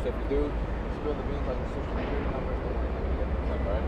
So if you do spill the beans like the social security number, don't worry, you get mixed up, alright?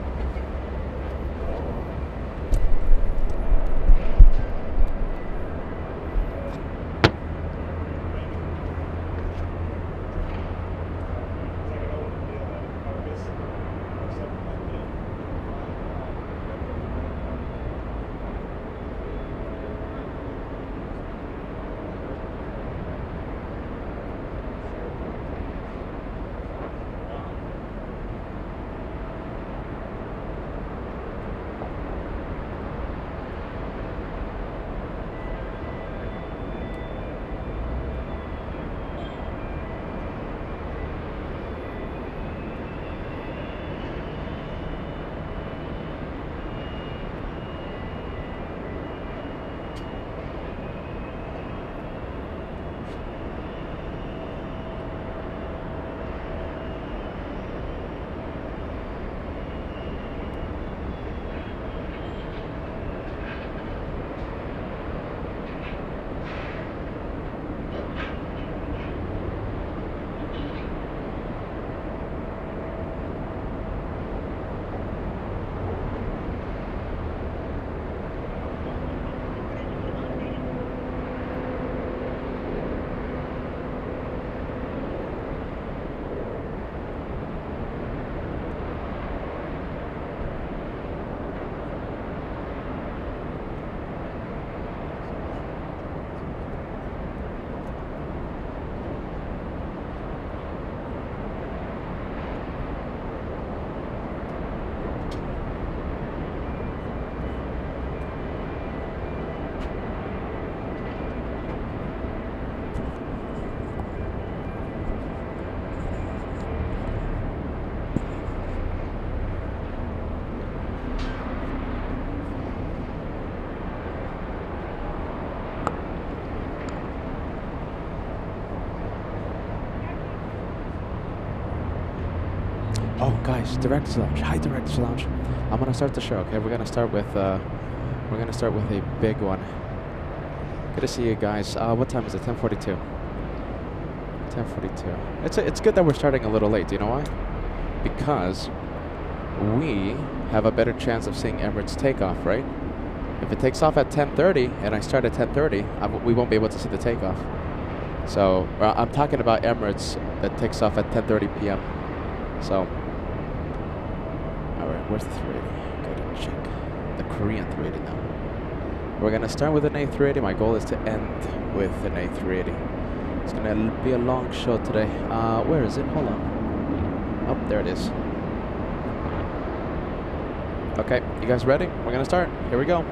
Oh, guys, Director's Lounge. Hi, Director's Lounge. I'm gonna start the show. Okay, we're gonna start with a big one. Good to see you guys. What time is it? 10:42. 10:42. It's good that we're starting a little late. Do you know why? Because we have a better chance of seeing Emirates takeoff, right? If it takes off at 10:30 and I start at 10:30, we won't be able to see the takeoff. So I'm talking about Emirates that takes off at 10:30 p.m. So. Where's the 380? Gotta check. The Korean 380 now. We're gonna start with an A380. My goal is to end with an A380. It's gonna be a long show today. Where is it? Hold on. Oh, there it is. Okay, you guys ready? We're gonna start. Here we go.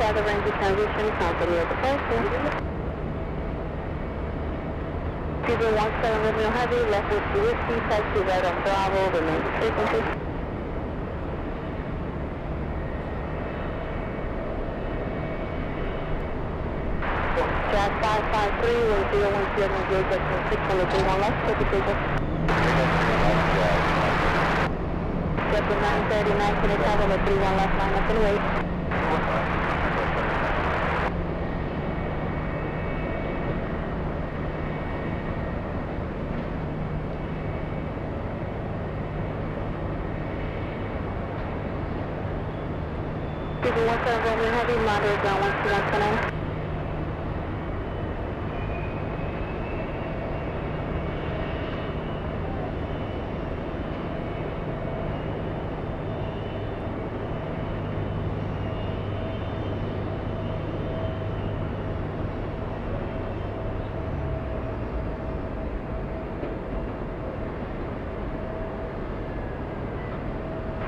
The range transition company at the person. People 17 Romeo Heavy, left with Whiskey, taxi right on Bravo, the main frequency. Track 553, 1017, gauge up to 631 left, take a ticket. Step 939, can you travel at 31 left line up and wait. People 17 Romeo Heavy, moderate ground 12129.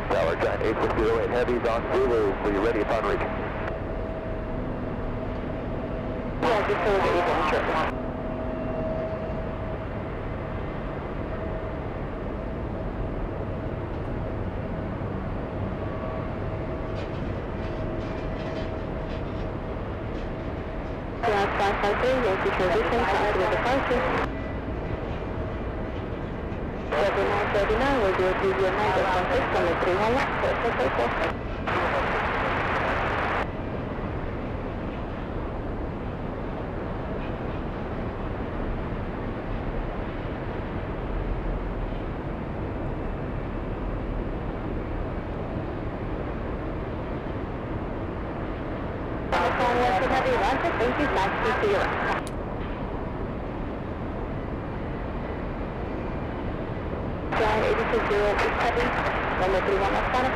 Tower Giant 8608 Heavies on Zulu. Will you ready upon reach? Yeah, just so that you can sure. will be transition to the departure. 7939 will be a TWA 9.16 on the 31 left, for takeoff. Thank you, nice to see you. John 820 heavy, runway 31 left final.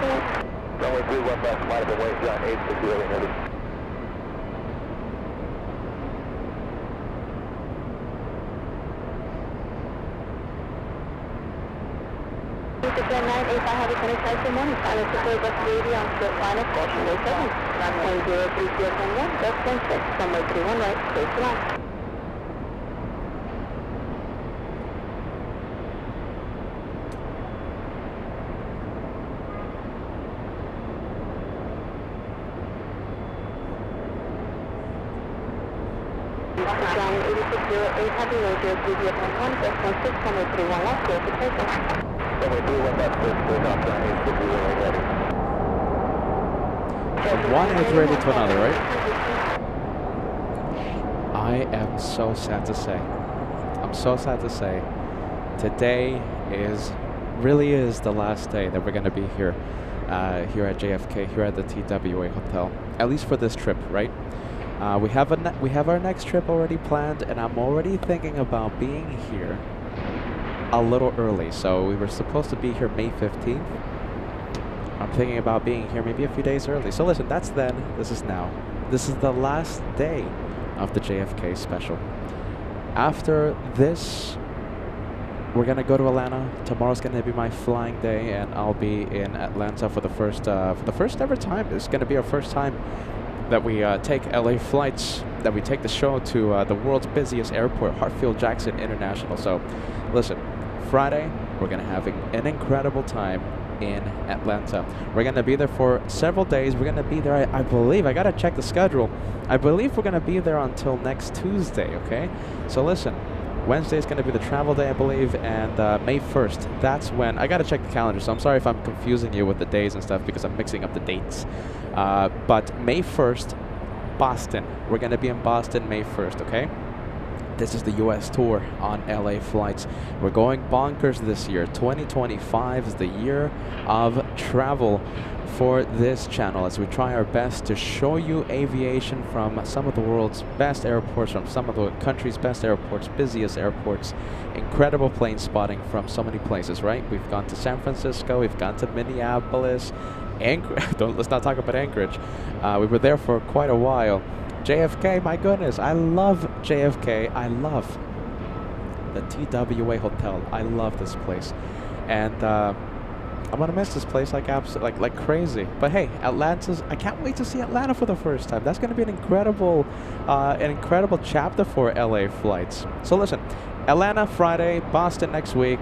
Runway 31 left, might have been way John 860 heavy. Japan 985 heavy 25 good morning. Final support bus baby on split final caution way 7. 1.03011, bus 16, runway 31 right, face to line. John 8608 heavy, radio 311, bus 16, runway 31 left, clear for takeoff. Runway 31 left, clear for takeoff, John 860 heavy. One is ready to another, right? I am so sad to say. I'm so sad to say. Today really is the last day that we're going to be here. Here at JFK, here at the TWA hotel. At least for this trip, right? We have our next trip already planned, and I'm already thinking about being here a little early. So we were supposed to be here May 15th. I'm thinking about being here maybe a few days early. So listen, that's then, this is now. This is the last day of the JFK special. After this, we're gonna go to Atlanta. Tomorrow's gonna be my flying day, and I'll be in Atlanta for the first ever time. It's gonna be our first time that we take LA flights, that we take the show to the world's busiest airport, Hartsfield-Jackson International. So listen, Friday, we're gonna have an incredible time in Atlanta. We're gonna be there for several days. We're gonna be there, I believe, I gotta check the schedule. I believe we're gonna be there until next Tuesday, okay? So listen, Wednesday is gonna be the travel day, I believe, and May 1st, that's when, I gotta check the calendar, so I'm sorry if I'm confusing you with the days and stuff because I'm mixing up the dates. But May 1st, Boston. We're gonna be in Boston May 1st, okay? This is the US tour on LA flights. We're going bonkers this year. 2025 is the year of travel for this channel as we try our best to show you aviation from some of the world's best airports, from some of the country's best airports, busiest airports. Incredible plane spotting from so many places, right? We've gone to San Francisco, we've gone to Minneapolis, let's not talk about Anchorage. We were there for quite a while. JFK, my goodness, I love JFK. I love the TWA hotel. I love this place, and I'm gonna miss this place like crazy. But hey, I can't wait to see Atlanta for the first time. That's gonna be an incredible chapter for LA flights. So listen, Atlanta Friday, Boston next week,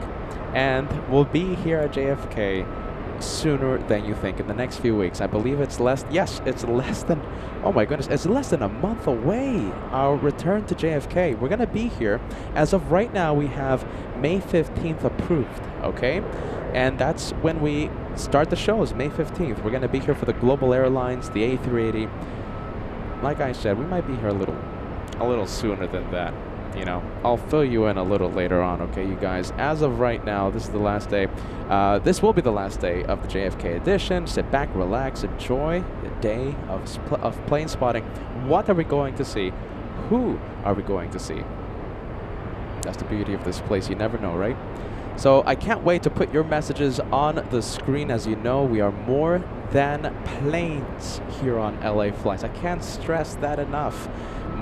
and we'll be here at JFK sooner than you think in the next few weeks. I believe it's less than, oh my goodness, it's less than a month away, our return to JFK. We're gonna be here. As of right now, we have May 15th approved, okay? And that's when we start the shows, May 15th. We're gonna be here for the Global Airlines, the A380. Like I said, we might be here a little sooner than that. You know, I'll fill you in a little later on, okay, you guys? As of right now, this is the last day. This will be the last day of the JFK edition. Sit back, relax, enjoy the day of plane spotting. What are we going to see? Who are we going to see? That's the beauty of this place. You never know, right? So I can't wait to put your messages on the screen. As you know, we are more than planes here on LA Flights. I can't stress that enough.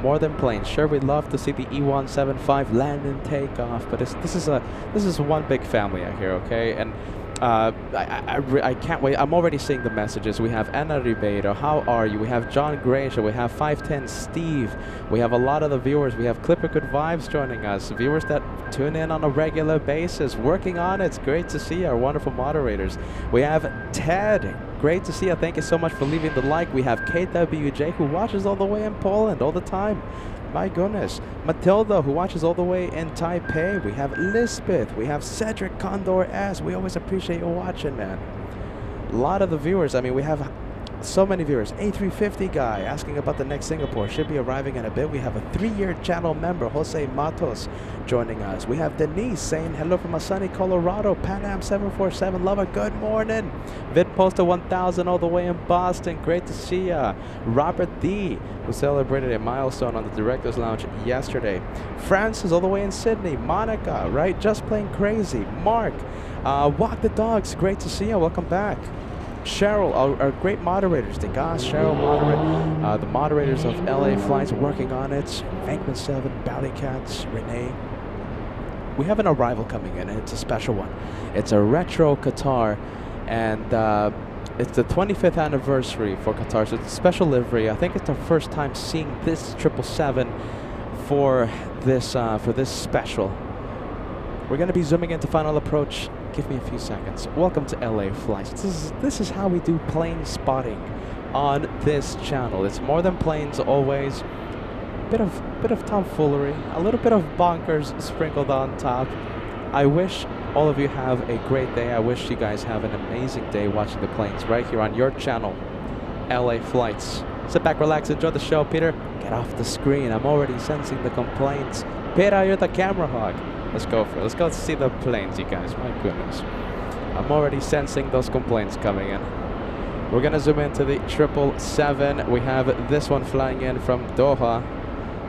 More than planes. Sure, we'd love to see the E175 land and take off, but this is one big family out here, okay? And I can't wait. I'm already seeing the messages. We have Anna Ribeiro. How are you? We have John Gracia. We have 510 Steve. We have a lot of the viewers. We have Clipper Good Vibes joining us. Viewers that tune in on a regular basis. Working on it. It's great to see our wonderful moderators. We have Ted. Great to see you. Thank you so much for leaving the like. We have KWJ who watches all the way in Poland all the time. My goodness. Matilda, who watches all the way in Taipei. We have Lisbeth. We have Cedric Condor S. We always appreciate you watching, man. A lot of the viewers. I mean, we have so many viewers. A350 guy asking about the next Singapore. Should be arriving in a bit. We have a 3-year channel member, Jose Matos, joining us. We have Denise saying hello from a sunny Colorado. Pan Am 747 lover, good morning. Vid Poster 1000 all the way in Boston. Great to see ya. Robert D, who celebrated a milestone on the Directors Lounge yesterday. Francis all the way in Sydney. Monica, right? Just plain crazy. Mark, Walk the Dogs. Great to see ya. Welcome back. Cheryl, our great moderators, Degas, Cheryl, moderate, the moderators of LA Flights working on it, Bankman 7, Ballycats, Renee. We have an arrival coming in, and it's a special one. It's a retro Qatar, and it's the 25th anniversary for Qatar, so it's a special livery. I think it's our first time seeing this 777 for this special. We're going to be zooming into final approach. Give me a few seconds. Welcome to LA Flights. This is how we do plane spotting on this channel. It's more than planes always. Bit of tomfoolery, a little bit of bonkers sprinkled on top. I wish all of you have a great day. I wish you guys have an amazing day watching the planes right here on your channel, LA Flights. Sit back, relax, enjoy the show. Peter, get off the screen. I'm already sensing the complaints. Peter, you're the camera hog. Let's go for it. Let's go see the planes, you guys. My goodness. I'm already sensing those complaints coming in. We're going to zoom into the 777. We have this one flying in from Doha.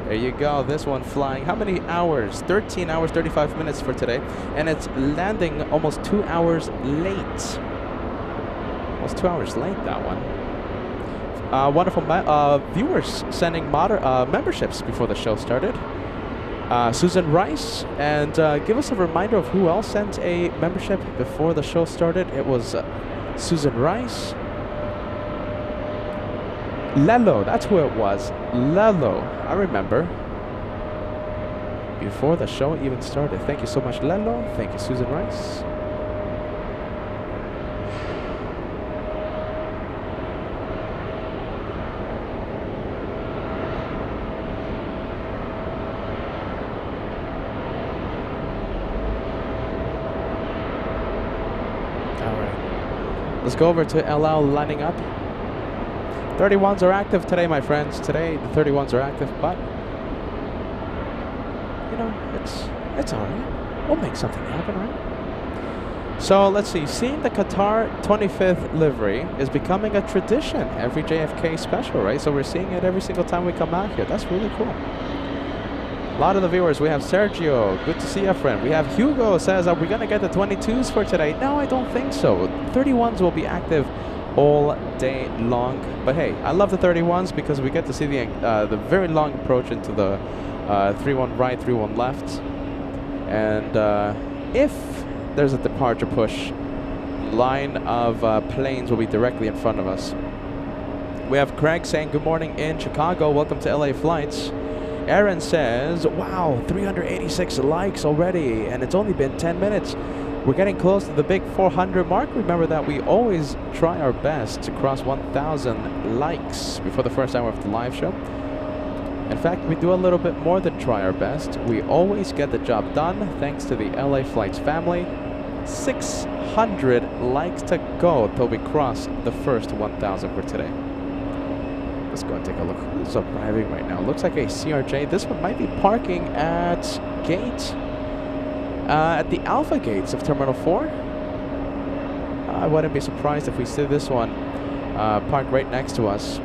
There you go. This one flying. How many hours? 13 hours, 35 minutes for today. And it's landing almost 2 hours late. Almost 2 hours late, that one. Wonderful viewers sending memberships before the show started. Susan Rice, and give us a reminder of who else sent a membership before the show started. It was Susan Rice. Lelo, that's who it was. Lelo, I remember. Before the show even started. Thank you so much, Lelo. Thank you, Susan Rice. Let's go over to LL lining up. 31s are active today, my friends. Today, the 31s are active, but you know, it's all right. We'll make something happen, right? So let's see. Seeing the Qatar 25th livery is becoming a tradition. Every JFK special, right? So we're seeing it every single time we come out here. That's really cool. A lot of the viewers. We have Sergio. Good to see you, friend. We have Hugo says, are we going to get the 22s for today? No, I don't think so. 31s will be active all day long. But hey, I love the 31s because we get to see the very long approach into the 3-1 right, 3-1 left. And if there's a departure push, line of planes will be directly in front of us. We have Craig saying good morning in Chicago. Welcome to LA Flights. Aaron says, wow, 386 likes already, and it's only been 10 minutes. We're getting close to the big 400 mark. Remember that we always try our best to cross 1,000 likes before the first hour of the live show. In fact, we do a little bit more than try our best. We always get the job done thanks to the LA Flights family. 600 likes to go till we cross the first 1,000 for today. Let's go and take a look who's arriving right now. Looks like a CRJ. This one might be parking at the Alpha gates of Terminal 4. I wouldn't be surprised if we see this one parked right next to us.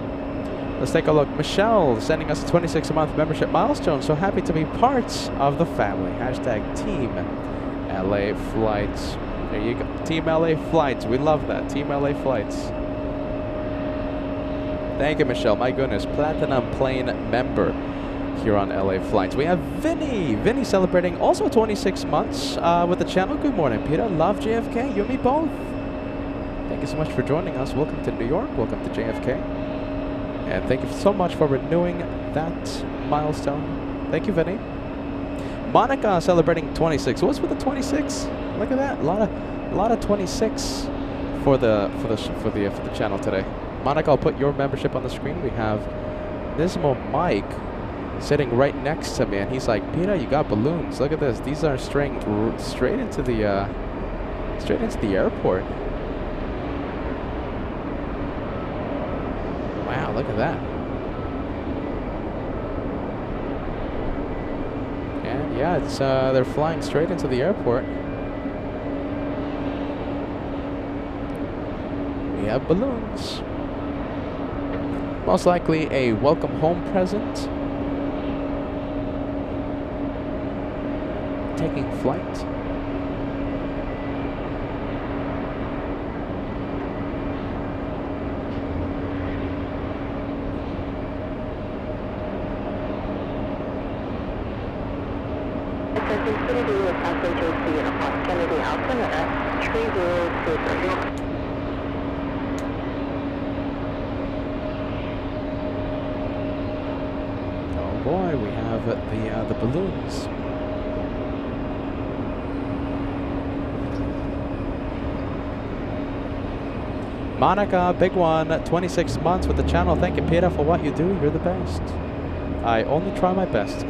Let's take a look. Michelle sending us a 26-month membership milestone. So happy to be part of the family. Hashtag Team LA Flights. There you go. Team LA Flights. We love that. Team LA Flights. Thank you, Michelle. My goodness, Platinum Plane member here on LA Flights. We have Vinny. Vinny celebrating also 26 months with the channel. Good morning, Peter. Love JFK. You and me both. Thank you so much for joining us. Welcome to New York. Welcome to JFK. And thank you so much for renewing that milestone. Thank you, Vinny. Monica celebrating 26. What's with the 26? Look at that. A lot of 26 for the channel today. Monica, I'll put your membership on the screen. We have Nismo Mike. sitting right next to me, and he's like, "Peter, you got balloons. Look at this. These are straying straight into the airport." Wow, look at that. And yeah, it's they're flying straight into the airport. We have balloons. Most likely a welcome home present. Taking flight. Oh boy, we have the balloons. Monica, big one, 26 months with the channel. Thank you, Peter, for what you do. You're the best. I only try my best.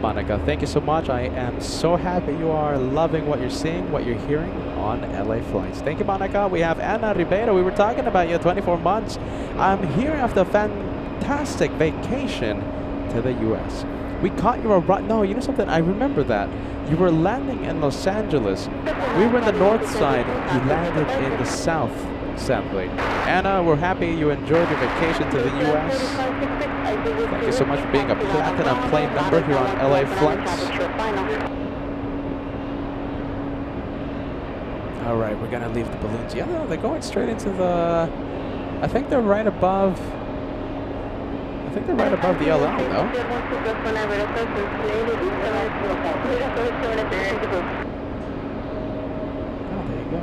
Monica, thank you so much. I am so happy you are loving what you're seeing, what you're hearing on LA Flights. Thank you, Monica. We have Anna Ribeiro. We were talking about you, 24 months. I'm here after a fantastic vacation to the U.S. We caught you no, you know something? I remember that. You were landing in Los Angeles. We were in the north side. You landed in the south, sadly. Anna, we're happy you enjoyed your vacation to the U.S. Thank you so much for being a Platinum Plane member here on LA Flights. Alright, we're gonna leave the balloons. Yeah, no, they're going straight into the... I think they're right above... the LL, though. Oh, there you go.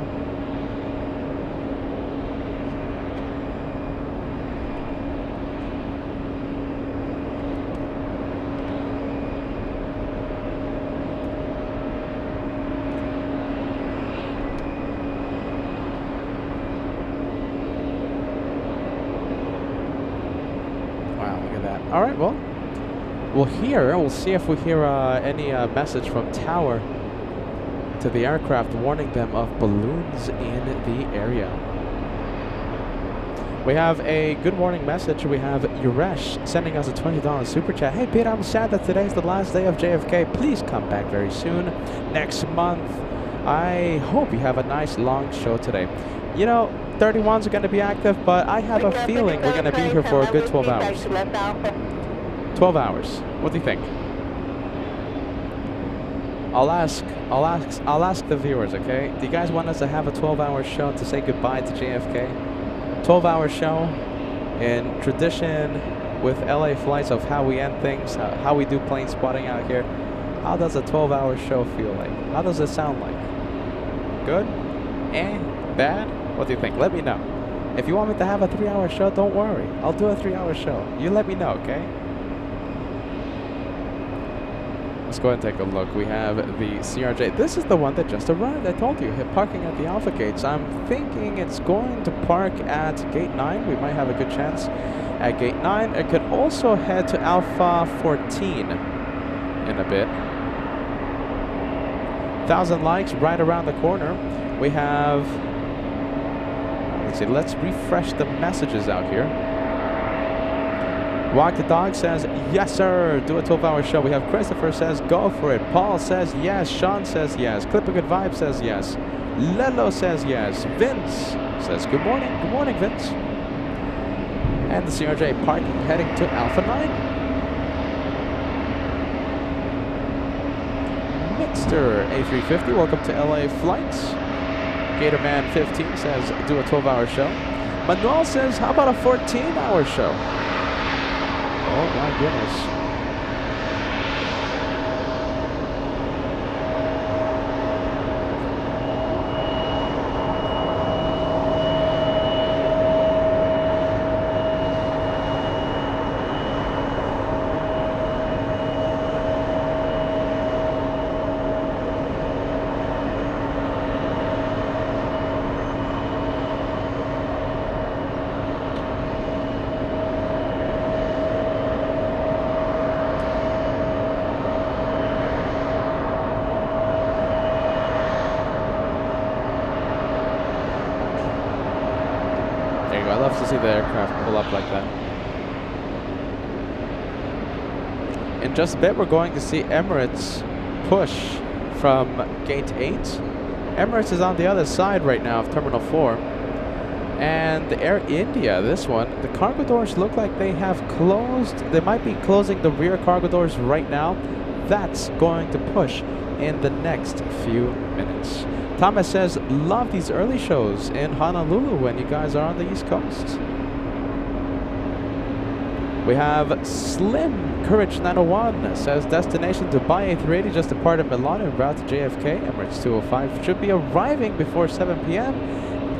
All right, well, we'll see if we hear any message from Tower to the aircraft warning them of balloons in the area. We have a good warning message. We have Yuresh sending us a $20 super chat. Hey, Peter, I'm sad that today's the last day of JFK. Please come back very soon. Next month. I hope you have a nice long show today. You know, 31s are going to be active, but I have a feeling we're going to be here for a good 12 hours. 12 hours. What do you think? I'll ask the viewers, okay? Do you guys want us to have a 12-hour show to say goodbye to JFK? 12-hour show in tradition with LA Flights of how we end things, how we do plane spotting out here. How does a 12-hour show feel like? How does it sound like? Good? Bad? What do you think? Let me know. If you want me to have a 3-hour show, don't worry. I'll do a 3-hour show. You let me know, okay? Let's go ahead and take a look. We have the CRJ. This is the one that just arrived. I told you, parking at the Alpha gates. I'm thinking it's going to park at gate 9. We might have a good chance at gate 9. It could also head to Alpha 14 in a bit. 1,000 likes right around the corner. We have... Let's see. Let's refresh the messages out here. Walk the Dog says, yes, sir. Do a 12-hour show. We have Christopher says, go for it. Paul says, yes. Sean says, yes. Clip a Good Vibe says, yes. Lelo says, yes. Vince says, good morning. Good morning, Vince. And the CRJ parking, heading to Alpha 9. Mr. A350, welcome to LA Flights. Gatorman 15 says, do a 12-hour show. Manuel says, how about a 14-hour show? Oh my goodness. go. I love to see the aircraft pull up like that. In just a bit, we're going to see Emirates push from Gate 8. Emirates is on the other side right now of Terminal 4. And the Air India, this one, the cargo doors look like they have closed. They might be closing the rear cargo doors right now. That's going to push in the next few minutes. Thomas says, love these early shows in Honolulu when you guys are on the East Coast. We have Slim Courage 901 says, destination Dubai A380 just departed Milan en route to JFK. Emirates 205 should be arriving before 7 p.m.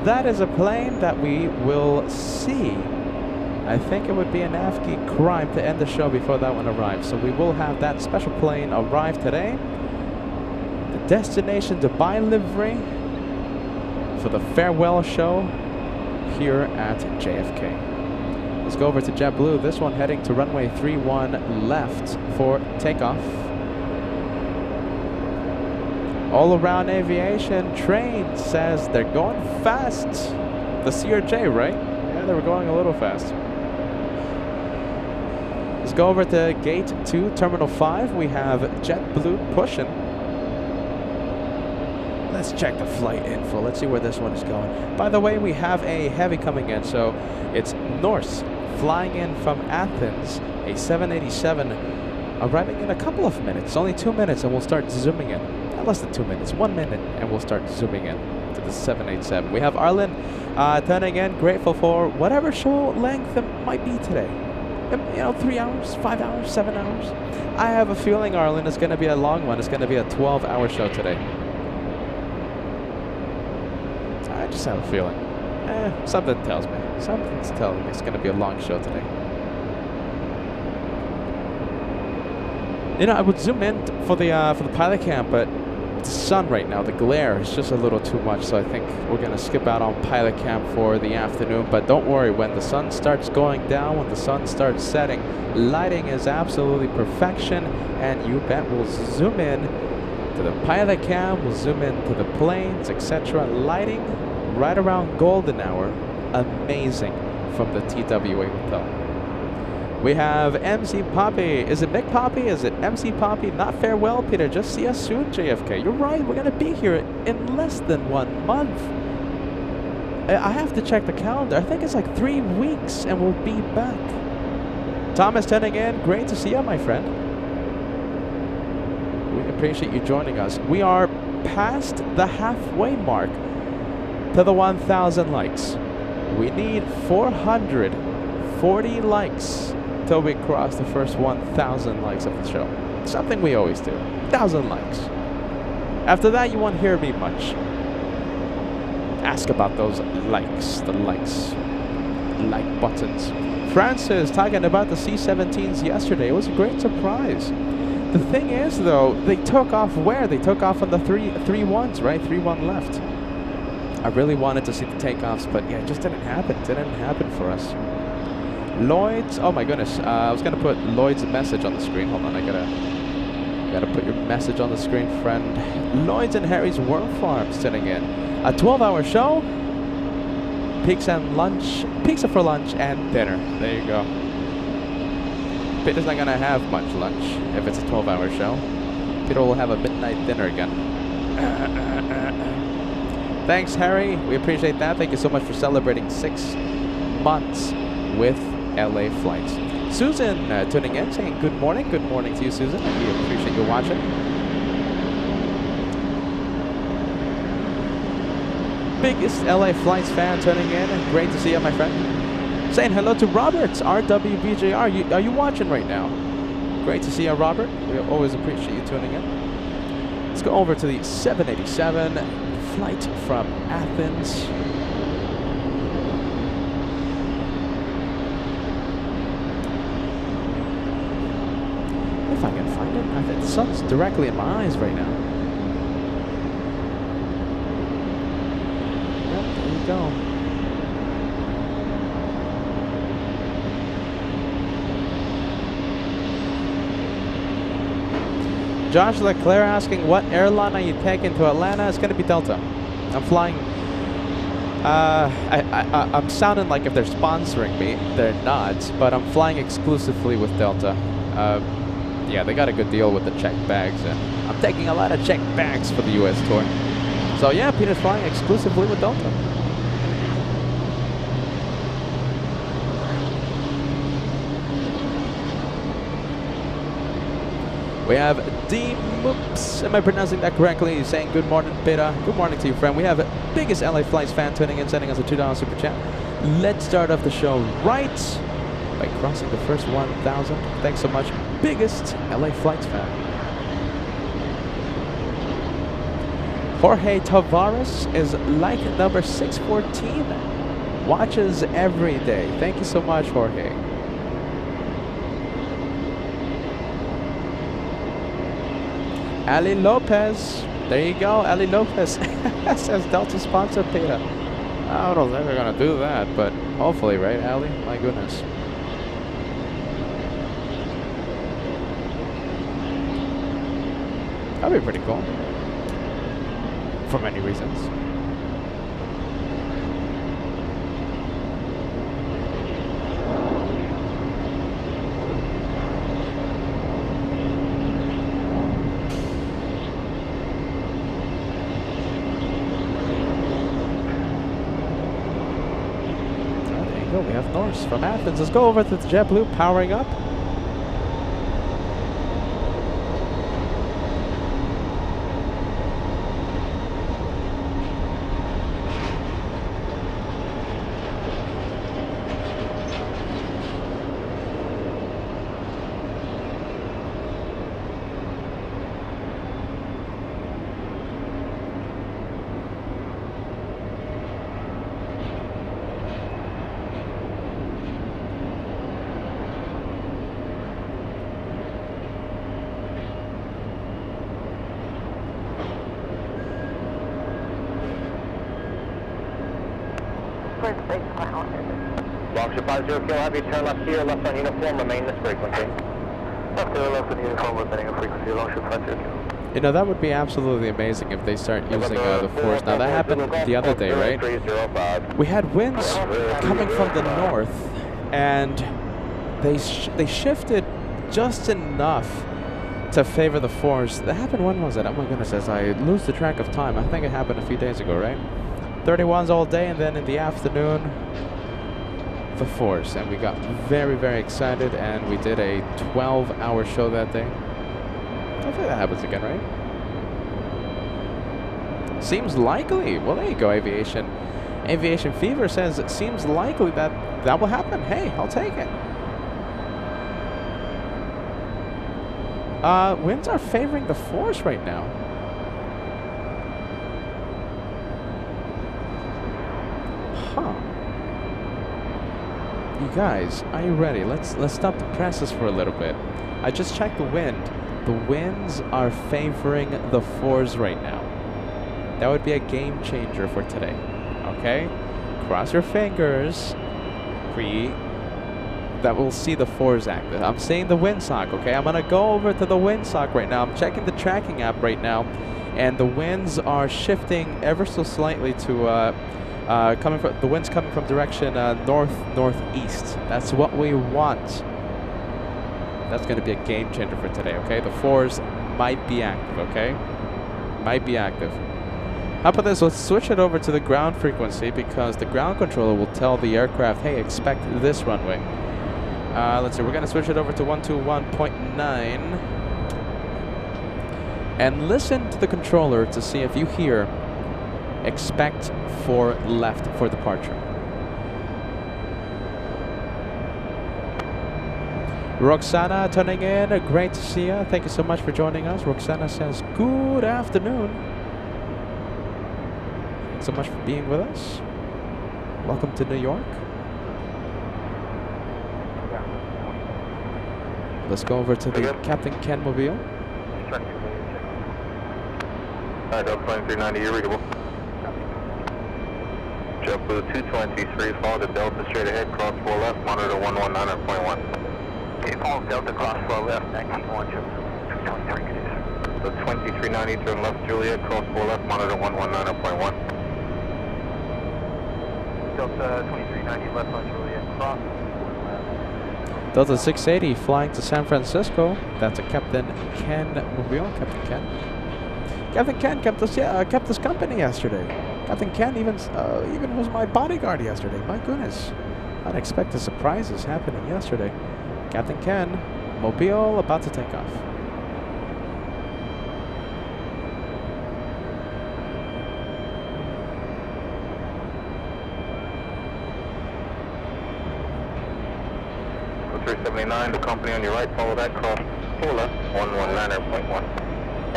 That is a plane that we will see. I think it would be an AFGI crime to end the show before that one arrives. So we will have that special plane arrive today. The destination Dubai livery for the farewell show here at JFK. Let's go over to JetBlue. This one heading to runway 31 left for takeoff. All Around Aviation Train says they're going fast. The CRJ, right? Yeah, they were going a little fast. Let's go over to Gate 2, Terminal 5. We have JetBlue pushing. Let's check the flight info. Let's see where this one is going. By the way, we have a heavy coming in. So it's Norse flying in from Athens, a 787, arriving in a couple of minutes. Only 2 minutes and we'll start zooming in. Less than 2 minutes, 1 minute, and we'll start zooming in to the 787. We have Arlen turning in, grateful for whatever show length it might be today. You know, 3 hours, 5 hours, 7 hours. I have a feeling, Arlen, it's going to be a long one. It's going to be a 12-hour show today. I just have a feeling. Something tells me. Something's telling me it's going to be a long show today. You know, I would zoom in for the pilot cam, but the sun right now, the glare is just a little too much, so I think we're going to skip out on pilot cam for the afternoon. But don't worry, when the sun starts going down, when the sun starts setting, lighting is absolutely perfection, and you bet we'll zoom in to the pilot cam, we'll zoom in to the planes, etc. Lighting right around golden hour, amazing from the TWA hotel. We have MC Poppy. Is it Mick Poppy? Is it MC Poppy? Not farewell, Peter. Just see us soon, JFK. You're right. We're going to be here in less than 1 month. I have to check the calendar. I think it's like 3 weeks and we'll be back. Thomas tuning in. Great to see you, my friend. We appreciate you joining us. We are past the halfway mark to the 1,000 likes. We need 440 likes till we cross the first 1,000 likes of the show. Something we always do. 1,000 likes. After that, you won't hear me much. Ask about those likes. The likes. Like buttons. Francis talking about the C-17s yesterday. It was a great surprise. The thing is, though, they took off where? They took off on the 3-1s, right? 3-1 left. I really wanted to see the takeoffs, but yeah, it just didn't happen. It didn't happen for us. Lloyd's, oh my goodness, I was gonna put Lloyd's message on the screen. Hold on, I gotta put your message on the screen, friend. Lloyd's and Harry's Worm Farm sitting in. A 12-hour show. Pizza for lunch and dinner. There you go. Peter's not gonna have much lunch if it's a 12-hour show. Peter will have a midnight dinner again. Thanks, Harry. We appreciate that. Thank you so much for celebrating 6 months with LA Flights. Susan tuning in, saying good morning. Good morning to you, Susan. We appreciate you watching. Biggest LA Flights fan tuning in. Great to see you, my friend. Saying hello to Robert, RWBJR. Are you watching right now? Great to see you, Robert. We always appreciate you tuning in. Let's go over to the 787 flight from Athens. If I can find it. I think the sun's directly in my eyes right now. Yep, there you go. Josh Leclerc asking, what airline are you taking to Atlanta? It's going to be Delta. I'm flying I'm sounding like if they're sponsoring me. They're not, but I'm flying exclusively with Delta. Yeah, they got a good deal with the checked bags, and I'm taking a lot of checked bags for the U.S. tour. So yeah, Peter's flying exclusively with Delta. We have D Moops. Am I pronouncing that correctly? He's saying good morning, Peter. Good morning to you, friend. We have the biggest LA Flights fan tuning in, sending us a $2 super chat. Let's start off the show right by crossing the first 1,000. Thanks so much, biggest LA Flights fan. Jorge Tavares is like number 614. Watches every day. Thank you so much, Jorge. Ali Lopez. There you go, Ali Lopez. Says Delta sponsor Peter. I don't think they're going to do that, but hopefully, right, Ali? My goodness. That'd be pretty cool. For many reasons. We have Norse from Athens. Let's go over to the JetBlue powering up. Longship 50 Kilo Heavy, turn left here, left on uniform, remain this frequency. Left here, left on uniform, remaining a frequency, Longship 50 Kilo. You know, that would be absolutely amazing if they start using the force. Now, that happened the other day, right? We had winds coming from the north, and they shifted just enough to favor the force. That happened, when was it? Oh my goodness, as I lose the track of time. I think it happened a few days ago, right? 31s all day, and then in the afternoon, the force. And we got very, very excited, and we did a 12-hour show that day. Hopefully that happens again, right? Seems likely. Well, there you go, Aviation. Aviation Fever says it seems likely that that will happen. Hey, I'll take it. Winds are favoring the force right now. Huh. You guys, are you ready? Let's stop the presses for a little bit. I just checked the wind. The winds are favoring the fours right now. That would be a game changer for today. Okay? Cross your fingers. That we'll see the fours active. I'm saying the windsock, okay? I'm gonna go over to the windsock right now. I'm checking the tracking app right now, and the winds are shifting ever so slightly to the winds coming from direction northeast. That's what we want. That's going to be a game changer for today, okay? The fours might be active, okay? Might be active. How about this? Let's switch it over to the ground frequency, because the ground controller will tell the aircraft, hey, expect this runway. Let's see. We're going to switch it over to 121.9. And listen to the controller to see if you hear expect for left for departure. Roxana turning in, great to see you. Thank you so much for joining us. Roxana says, good afternoon. Thanks so much for being with us. Welcome to New York. Let's go over to the Captain Ken Mobile. Delta 2390, you're readable. JetBlue 223, follow the Delta straight ahead, cross 4 left, monitor 119.1. Okay, follow Delta, cross 4 left, 19.1, JetBlue 223. So 2390, turn left, Juliet, cross 4 left, monitor 119.1. Delta 2390 left on Juliet, cross. Delta 680 flying to San Francisco. That's a Captain Ken Mobile. Captain Ken. Captain Ken kept us company yesterday. Captain Ken even was my bodyguard yesterday. My goodness. Unexpected surprises happening yesterday. Captain Ken, Mobile about to take off. Go 379, the company on your right, follow that cross 4 left, 119.1.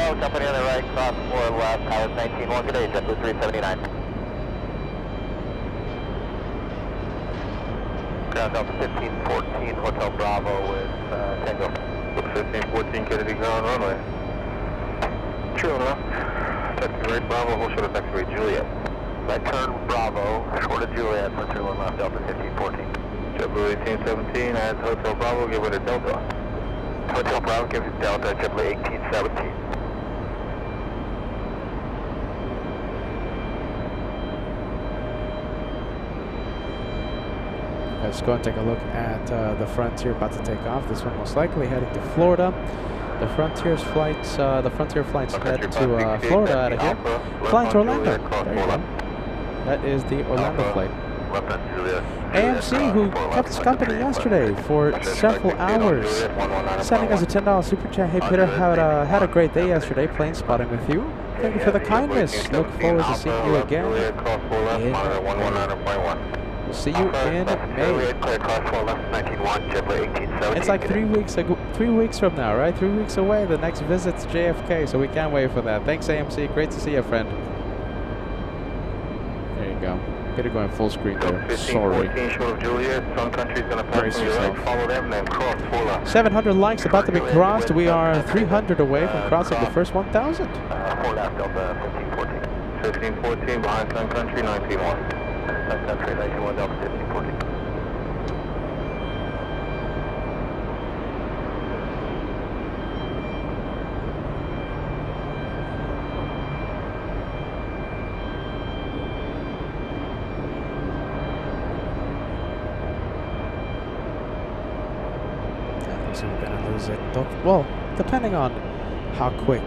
Oh, company on the right, cross 4 left, Pilot 19-1, good day, JetBlue 379. Ground Delta 1514, Hotel Bravo with Tango. 1514, Kennedy ground runway. True left, taxi right, Bravo, hold short of taxiway Juliet. Right turn Bravo, short of Juliet, for 31 left, Delta 1514. JetBlue 1817, adds Hotel Bravo, give it a Delta. Hotel Bravo gives it Delta, JetBlue 1817. Let's go and take a look at the Frontier about to take off. This one most likely heading to Florida. The Frontier flights head to Florida out of here. Flying to Orlando. There you go. That is the Orlando flight. AMC, who kept us company yesterday for several hours, sending us a $10 super chat. Hey Peter, had a great day yesterday plane spotting with you. Thank you for the kindness. Look forward to seeing you again in May. We'll see you in May. It's like 3 weeks ago, 3 weeks from now, right? 3 weeks away. The next visit's JFK, so we can't wait for that. Thanks, AMC. Great to see you, friend. There you go. Peter going full screen there. Sorry. Brace yourself. 700 likes about to be crossed. We are 300 away from crossing the first 1,000. 1514 behind Sun Country 19-1. Sun Country 19-1 Delta 1514. So we're gonna lose it. Well, depending on how quick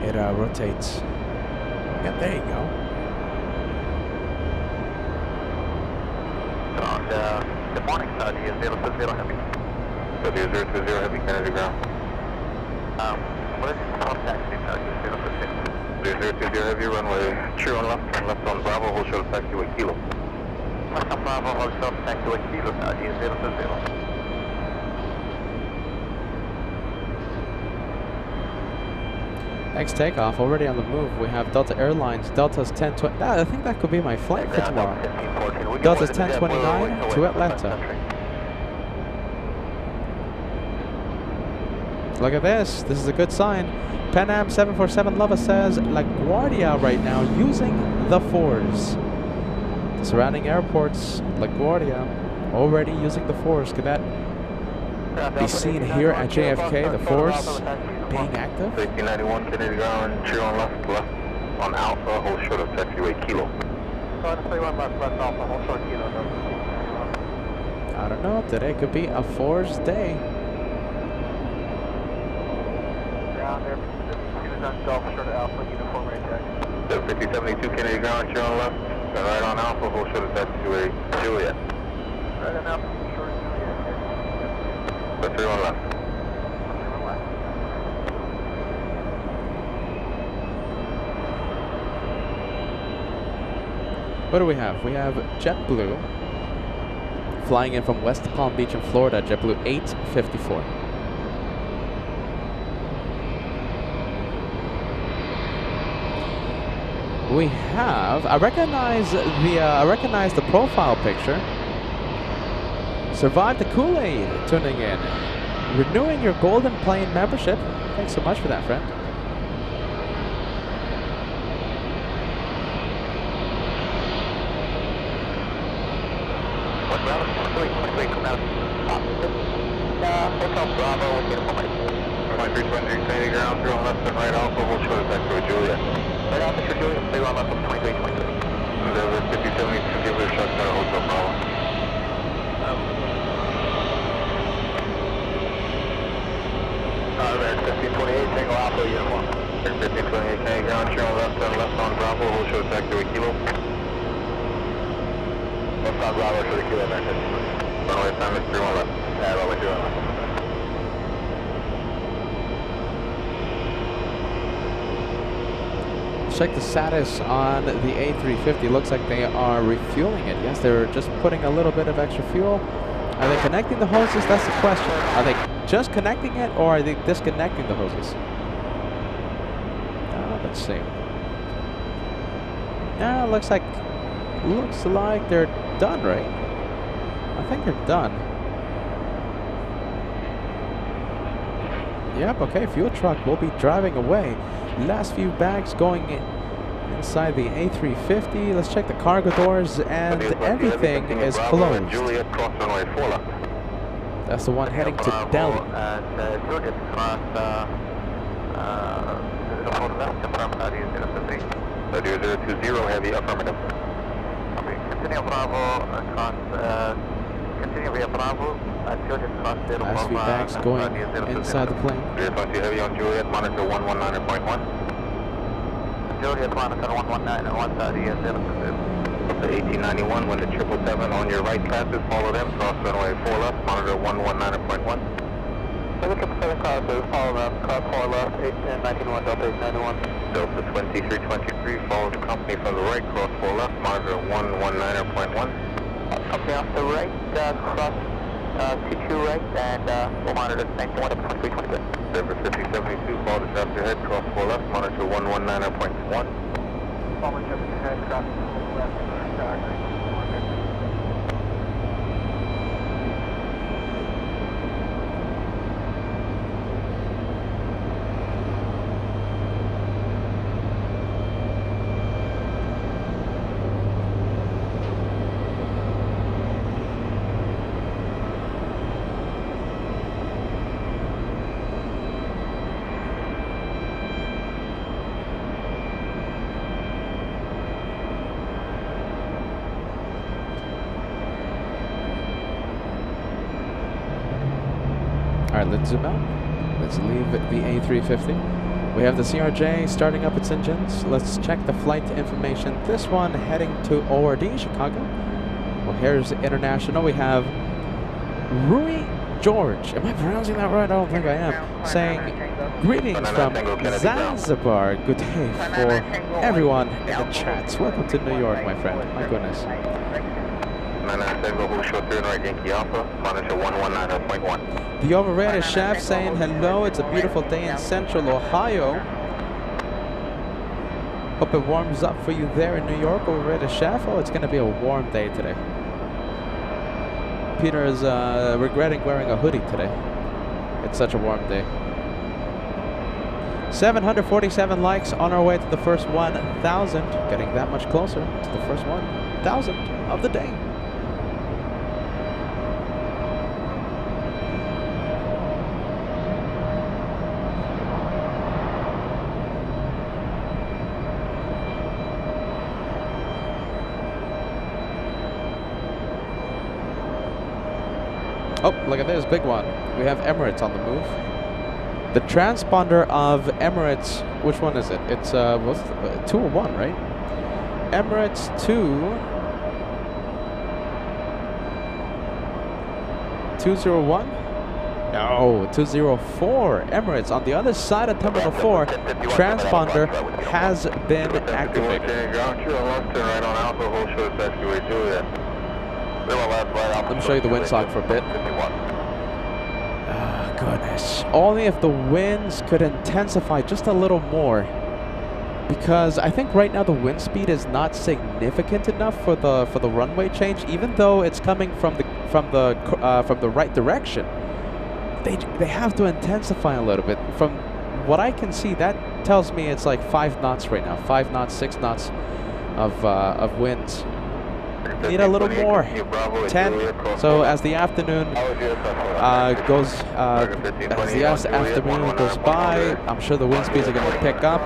it rotates. Yeah, there you go. Good morning, Saudi is 020 Heavy. Saudi is 020 Heavy, Kennedy ground. What is the contact speed, Saudi is 020? 020 Heavy, runway, true on left, turn left on Bravo, hold short of taxiway Kilo. Left on Bravo, hold short of taxiway Kilo, Saudi is 020. Next takeoff, already on the move. We have Delta Airlines, Delta's 1020. I think that could be my flight for tomorrow. Delta's 1029 to Atlanta. Look at this. This is a good sign. Pan Am 747 Lava says LaGuardia right now using the 4s. The surrounding airports, LaGuardia, already using the 4s. Could that be seen here at JFK, the 4s being active? 1891 Kennedy ground, true on left on Alpha, hold short of taxiway Kilo. I don't know, today could be a 4's day. Ground there, on Golf, short of Alpha, uniform range X. 5072 Kennedy ground, true on left, right on Alpha, hold short of taxiway Juliet. Right on Alpha, short of Juliet. 31 left. What do we have? We have JetBlue flying in from West Palm Beach in Florida, JetBlue 854. We have, I recognize the profile picture. Survived the Kool-Aid tuning in. Renewing your Golden Plane membership. Thanks so much for that, friend. Hotel Bravo with uniform right. 2320 Kennedy ground, through on left and right Alpha, hold short of taxiway Juliet. Right Alpha, Juliet, stay on left on 2320. 7372, give it a shot, Hotel Bravo. Red 1528, Tango Alpha, uniform. 1528, can you ground, turn left on Bravo, hold short taxi with Kilo. Left on Bravo, short Kilo, American. Runway time is 31 left. Yeah, runway 31 left. Check the status on the A350. Looks like they are refueling it. Yes, they're just putting a little bit of extra fuel. Are they connecting the hoses? That's the question. Are they just connecting it, or are they disconnecting the hoses? Let's see. Looks like they're done, right? I think they're done. Yep. Okay. Fuel truck will be driving away. Last few bags going inside the A350. Let's check the cargo doors, and everything is closed. Juliet, cross runway 4 left. That's the one heading to Delhi. And Juliet, cross 4 left, confirm 020, heavy, affirmative. Okay, continue Bravo, continue via Bravo, Juliet, cross 0. Last few bags going inside the plane. 020 heavy on Juliet, monitor 119.1. Juliet, monitor 119 and 130 is 0. The 1891, when the 777 on your right passes, follow them, cross runway 4 left, monitor 119.1. The 777 crosses, follow them, cross 4 left, 1891, Delta 891. Delta 2323, follow the company from the right, cross 4 left, monitor 119.1. Company off the right, cross 22 right, and we'll monitor 91 up 2322. Denver 5072, follow the traffic ahead, cross 4 left, monitor 119.1. Follow the traffic ahead, cross 4 left, Alright, let's zoom out. Let's leave the A350. We have the CRJ starting up its engines. Let's check the flight information. This one heading to ORD, Chicago. Well, here's international. We have Rui George. Am I pronouncing that right? I don't think I am. Saying, greetings from Zanzibar. Good day for everyone in the chats. Welcome to New York, my friend. My goodness. 997, hold short turn right, Yankee Alpha, monitor 119.1. The overrated chef saying hello. It's a beautiful day in Central Ohio. Hope it warms up for you there in New York. Overrated chef. Oh, it's going to be a warm day today. Peter is regretting wearing a hoodie today. It's such a warm day. 747 likes on our way to the first 1,000. Getting that much closer to the first 1,000 of the day. Oh, look at this big one. We have Emirates on the move. The transponder of Emirates, which one is it? It's 201, right? Emirates 201? No, 204. Emirates on the other side of Terminal 4. Transponder has been activated. Let me show you the windsock for a bit. Oh, goodness. Only if the winds could intensify just a little more. Because I think right now the wind speed is not significant enough for the runway change, even though it's coming from the right direction. They have to intensify a little bit. From what I can see, that tells me it's like 5 knots right now. 5 knots, 6 knots of winds. Need a little more. 10. So as the afternoon goes by, I'm sure the wind speeds are going to pick up.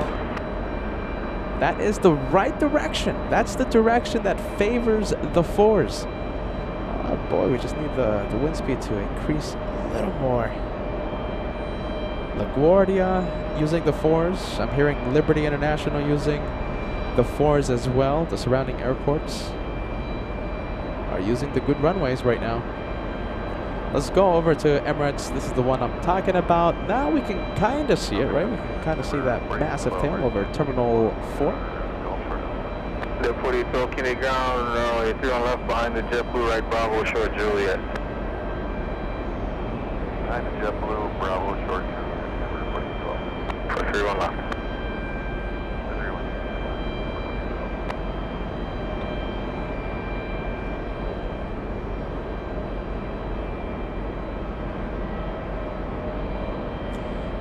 That is the right direction. That's the direction that favors the 4s. Oh boy, we just need the wind speed to increase a little more. LaGuardia using the 4s. I'm hearing Liberty International using the 4s as well. The surrounding airports are using the good runways right now. Let's go over to Emirates. This is the one I'm talking about. Now we can kind of see it, right? We can kind of see that massive tail over Terminal 4. The 40 Kennedy ground, runway 3 on left behind the JetBlue, right Bravo, short Juliet. Behind the JetBlue, Bravo, short Juliet. For 3 on left.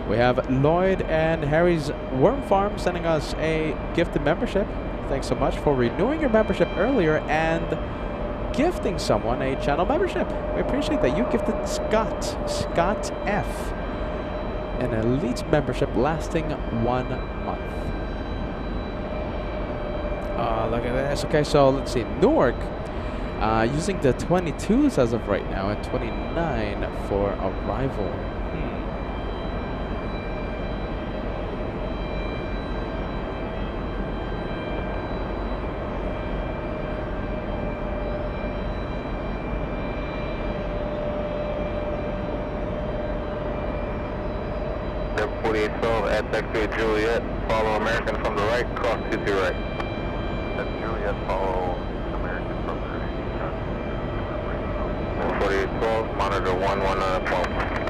We have Lloyd and Harry's Worm Farm sending us a gifted membership. Thanks so much for renewing your membership earlier and gifting someone a channel membership. We appreciate that. You gifted Scott F, an elite membership lasting 1 month. Look at this. Okay, so let's see. Newark using the 22s as of right now and 29 for arrival. Step 4812 at taxi Juliet, follow American from the right, cross 22 right. That's Juliet, follow American from the right. 4812, monitor 11912.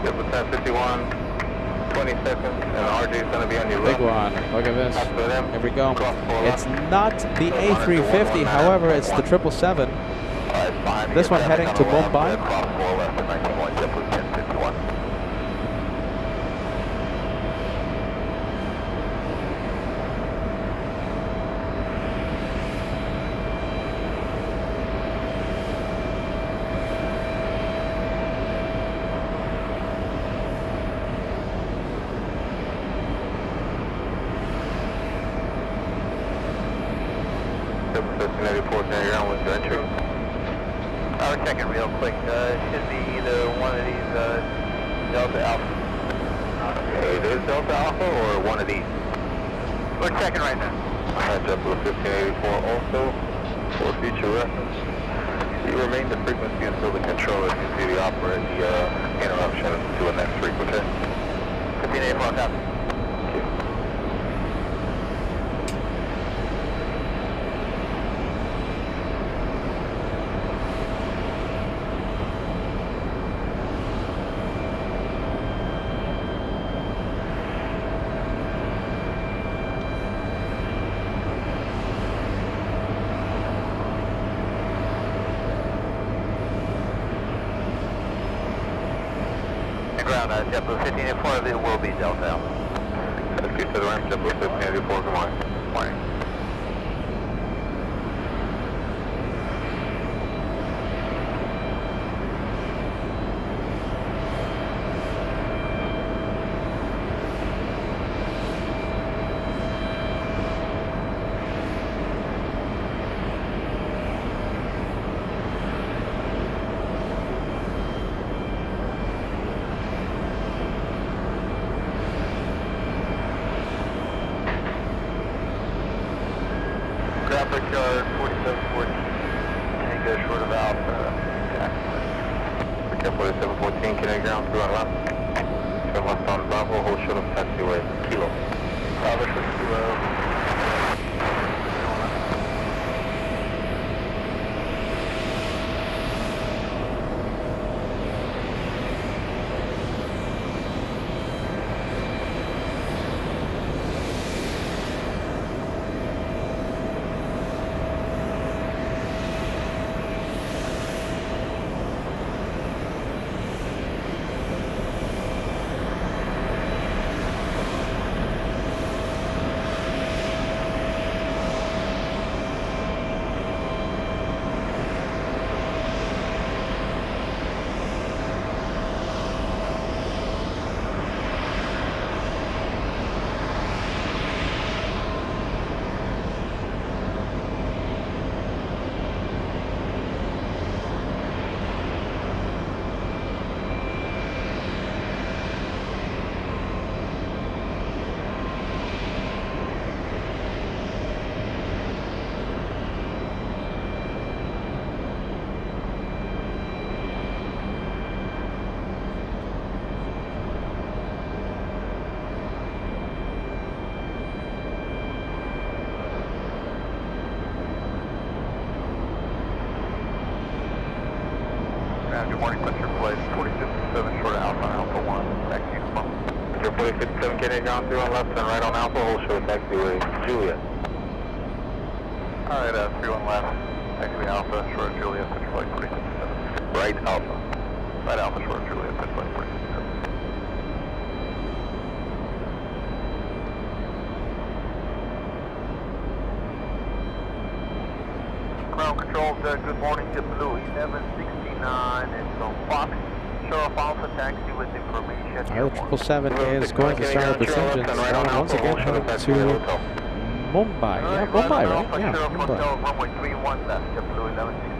Yep, 1051, 20 seconds, and RJ is going to be on your Big left. one. Look at this. After them, Here we go. cross 4 It's left. not the A350, however, it's the 777. Fine. This one heading to Cross Mumbai. 4 left at 91, JetBlue 1051. Ground with entry. We're checking real quick. Should be either one of these Delta Alpha. Okay, it is Delta Alpha or one of these? We're checking right now. JetBlue 1584 also, for future reference. You remain the frequency until the controller can see the operator interruption to a next frequency. 1584 copy. Ground, JetBlue 1584, it will be Delta Alpha. Let's get to the ramp, JetBlue 1584, good morning. Morning. Graphic yard 4714, Tango short of Alpha, taxi. 4714, Kennedy ground, 2 on left. Turn left on Bravo, hold short of taxiway, Kilo. Bravo short of 2. flight 4057 short of Alpha, Alpha 1, taxi to Mom. 4057 Kennedy ground 3 on left and right on Alpha, hold short of taxiway Juliet. Alright, 31 left, taxi Alpha, short of Juliet, pitch flight 4057. Right Alpha. Right Alpha, short of Juliet, pitch flight 4057. Ground control, good morning, JetBlue 1169, it's on Fox. Show off Alpha taxi with information. Alright, 777 is going to start up its engines. Now once again heading to Mumbai. Yeah, Mumbai, right? Yeah, Mumbai. Runway 31 left, JetBlue 1169.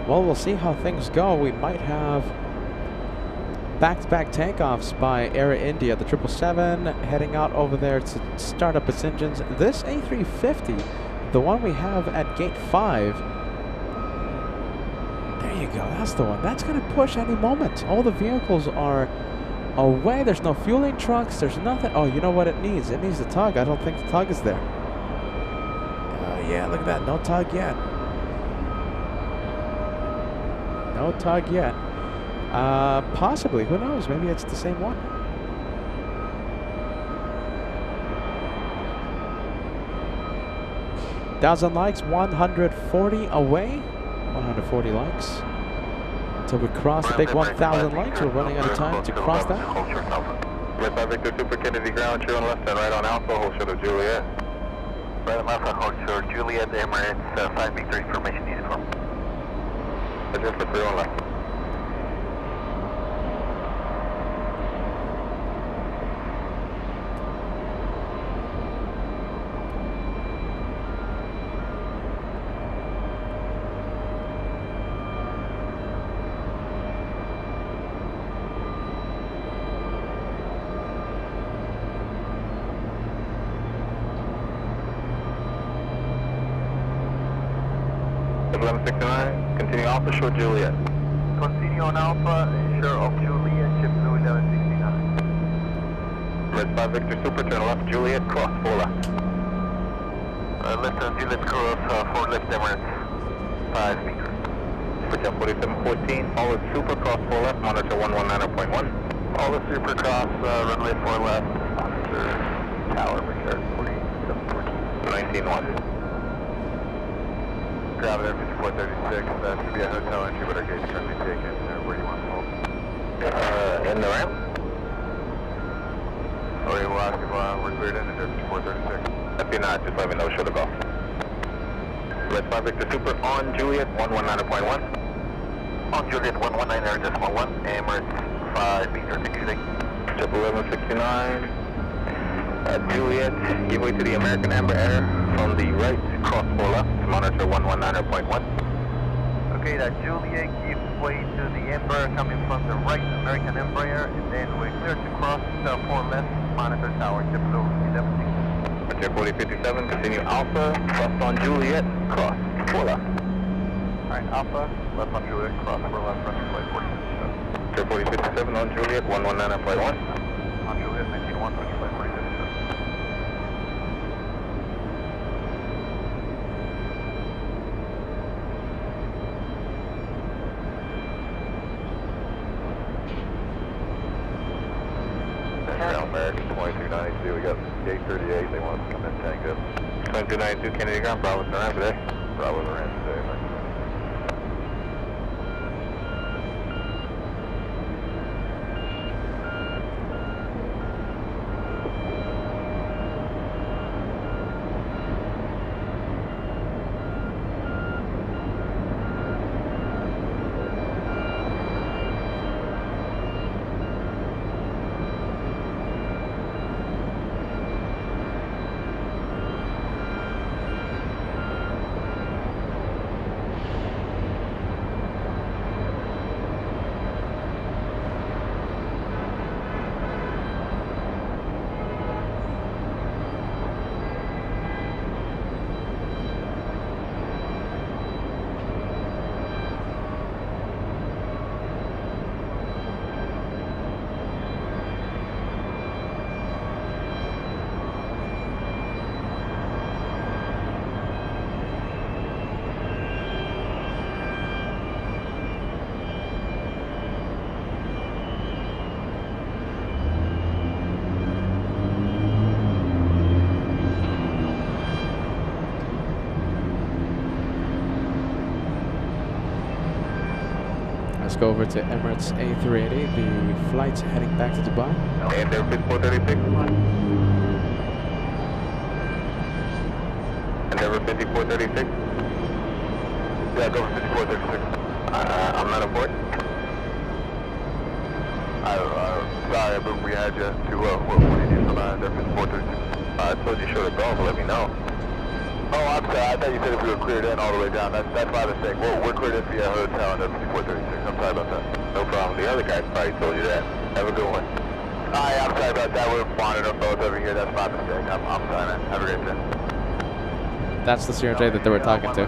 Well, we'll see how things go. We might have back-to-back takeoffs by Air India. The 777 heading out over there to start up its engines. This A350, the one we have at gate 5, there you go, that's the one. That's going to push any moment. All the vehicles are away. There's no fueling trucks. There's nothing. Oh, you know what it needs? It needs the tug. I don't think the tug is there. Yeah, look at that. No tug yet. No tug yet. Possibly. Who knows? Maybe it's the same one. Thousand likes, 140 away. 140 likes. Until we cross the big 1,000 likes. We're running out of time to cross that. Red 5 Victor Super Kennedy ground, 2 on left and right on Alpha, hold short of Juliet. Right on Alpha, hold short Juliet, Emirates, 5 Victor information needed from. Just for 3 on left. Continue Alpha, short Juliet. Continue on Alpha, ensure of Juliet, JetBlue 1169. Red 5 Victor Super, turn left Juliet, cross 4 left. Left on Juliet, cross 4 left Emirates, 5 meters. Switch up 4714, all is Super, cross 4 left, monitor 119.1. All the Super cross, runway 4 left, monitor tower, Richard 4714. 19-1. Ground Air 5436, that should be a hotel entry, but our gate's currently taken. Where do you want to hold? In the ramp. Okay, we'll ask if we're cleared in at Air 5436. If you're not, just let me know, show the go. Red 5 Victor Super on Juliet, 119.1. On Juliet 119.1, Emirates 5 meter, ticketing. Jet 1169. Juliet, give way to the American Amber Air from the right, cross 4 left, monitor 119.1. Okay, that Juliet gives way to the Embraer coming from the right, American Embraer, and then we're clear to cross 4 left, monitor tower, JetBlue 1160. Jet 4057, continue Alpha, left on Juliet, cross 4 left. Alright, Alpha, left on Juliet, cross 4 left, running flight 4057. Jet 4057 on Juliet, 119.1. On Juliet 19-1, running flight 4057. American 2292, we got gate 38, they want us to come in tank up. 2292 Kennedy ground, Bravo's in the ramp today. Bravo's in the ramp today, man. Let's go over to Emirates A380, the flight heading back to Dubai. And there 5436. Endeavor 5436. Yeah, go for 5436. I'm not aboard. Sorry, but we had you to, what did you come out of Endeavor 5436? I told you should have gone, but let me know. Oh, I'm sorry, I thought you said if we were cleared in all the way down. That's my mistake. We're cleared in via hotel and Endeavor 5436. I'm sorry about that. No problem. The other guys probably told you that. Have a good one. Alright, I'm sorry about that. We're monitoring both over here. That's my mistake. I'm sorry, man. Have a great day. That's the CRJ that they were talking to.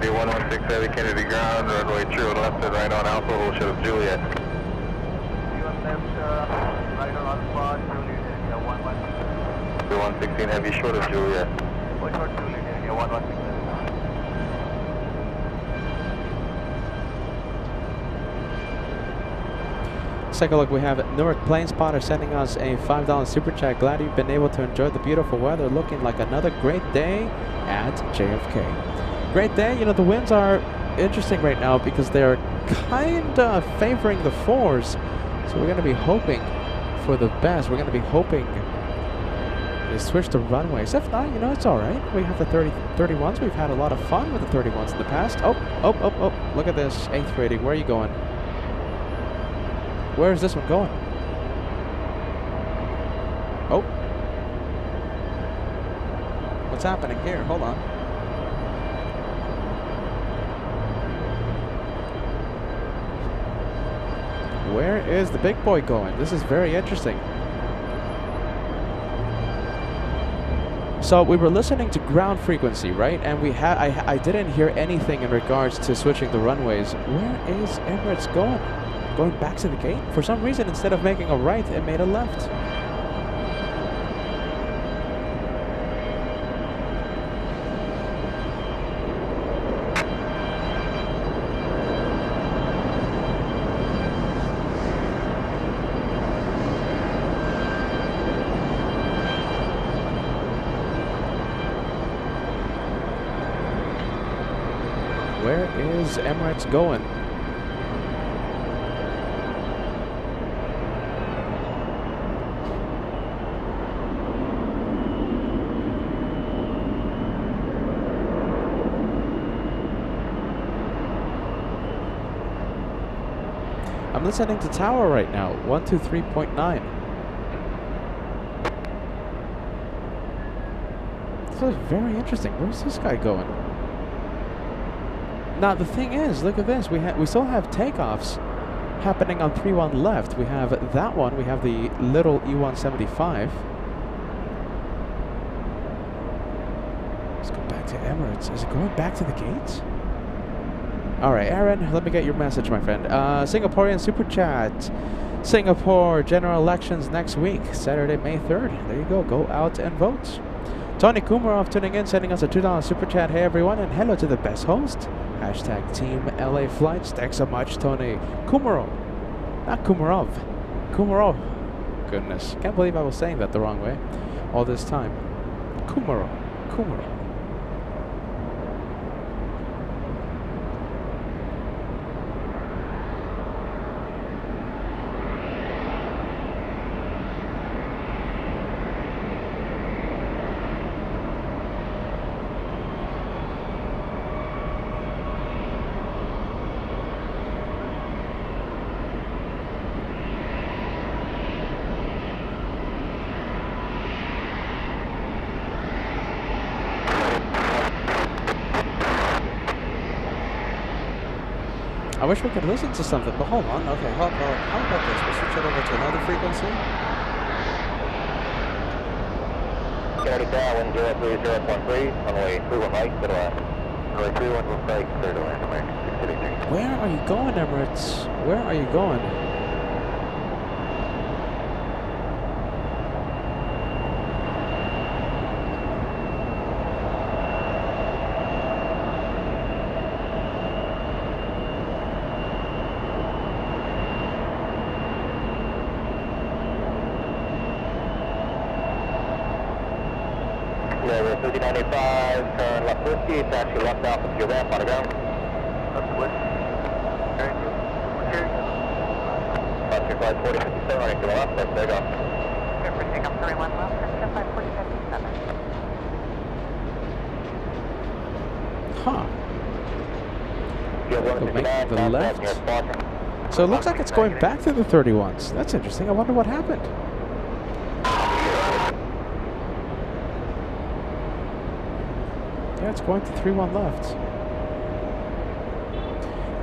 The 116 Heavy Kennedy ground, runway true left and right on Alpha, hold shut of Juliet. You on left, right on Alpha, Juliet, area 116. The 116 Heavy short of Juliet. What short Juliet, area 116. Let's take a look. We have Newark Plane Spotter sending us a $5 super chat. Glad you've been able to enjoy the beautiful weather. Looking like another great day at JFK. Great day. You know, the winds are interesting right now because they're kind of favoring the 4s. So we're going to be hoping for the best. We're going to be hoping they switch to runways. If not, you know, it's all right. We have the 31s. We've had a lot of fun with the 31s in the past. Oh. Look at this. A380. Where are you going? Where is this one going? Oh. What's happening here? Hold on. Where is the big boy going? This is very interesting. So we were listening to ground frequency, right? And we had I didn't hear anything in regards to switching the runways. Where is Emirates going? Going back to the gate? For some reason, instead of making a right, it made a left. Where is Emirates going? I'm listening to Tower right now, 123.9. This is very interesting. Where's this guy going? Now the thing is, look at this. We still have takeoffs happening on 3-1 left. We have that one. We have the little E175. Let's go back to Emirates. Is it going back to the gates? All right, Aaron, let me get your message, my friend. Singaporean Super Chat. Singapore general elections next week, Saturday, May 3rd. There you go. Go out and vote. Tony Kumarov tuning in, sending us a $2 Super Chat. Hey, everyone, and hello to the best host. Hashtag Team LA Flights. Thanks so much, Tony. Kumarov. Not Kumarov. Kumarov. Goodness. Can't believe I was saying that the wrong way all this time. Kumarov. Kumarov. I wish we could listen to something, but hold on. Okay, how about this? We'll switch it over to another frequency. Kennedy Tower 103.013, runway 31 right, clear to land. Runway 31 right, clear to land, American 683. Where are you going, Emirates? Where are you going? Lever 5985, turn left 50, taxi left Alpha to your ramp on the ground. That's good. Okay. Roger, flight 4057, running to the left, let's take off. Here for takeoff 31 left, and 4057. Huh. Field Go make 159, the contact left. near Squadron. So it looks like it's going back to the 31s. That's interesting. I wonder what happened. Yeah, it's going to 31 left.